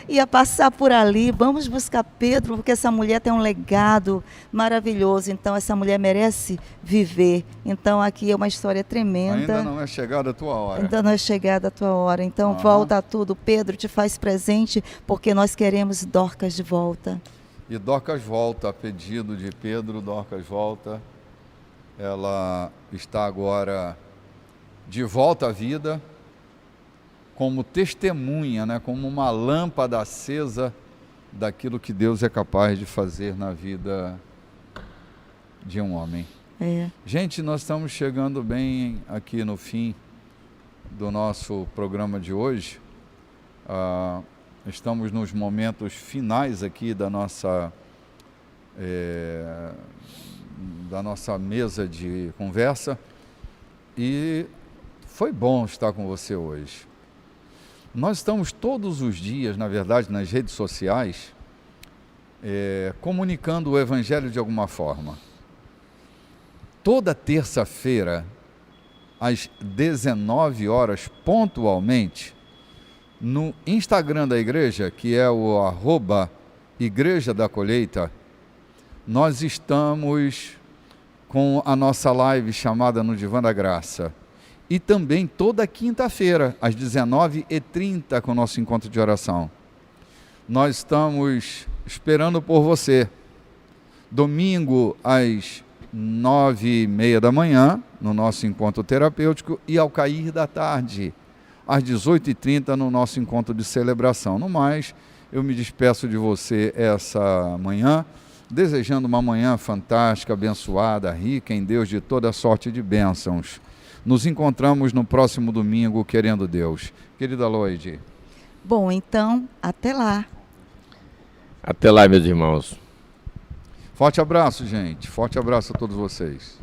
ia passar por ali. Vamos buscar Pedro, porque essa mulher tem um legado maravilhoso. Então, essa mulher merece viver. Então, aqui é uma história tremenda. Ainda não é chegada a tua hora. Ainda não é chegada a tua hora. Então, volta a tudo. Pedro, te faz presente, porque nós queremos Dorcas de volta. E Dorcas volta, a pedido de Pedro, Dorcas volta. Ela está agora de volta à vida, como testemunha, né, como uma lâmpada acesa daquilo que Deus é capaz de fazer na vida de um homem. Gente, nós estamos chegando bem aqui no fim do nosso programa de hoje. Estamos nos momentos finais aqui da nossa mesa de conversa, e foi bom estar com você hoje. Nós estamos todos os dias, na verdade, nas redes sociais, comunicando o Evangelho de alguma forma. toda terça-feira, às 19 horas, pontualmente, no Instagram da igreja, que é o @Igreja da Colheita, nós estamos com a nossa live chamada No Divã da Graça. E também toda quinta-feira, às 19h30, com o nosso encontro de oração. Nós estamos esperando por você. Domingo, às 9h30 da manhã, no nosso encontro terapêutico, e ao cair da tarde, às 18h30, no nosso encontro de celebração. No mais, eu me despeço de você essa manhã, desejando uma manhã fantástica, abençoada, rica em Deus, de toda sorte de bênçãos. Nos encontramos no próximo domingo, querendo Deus. Querida Loide. Bom, então, até lá. Até lá, meus irmãos. Forte abraço, gente. Forte abraço a todos vocês.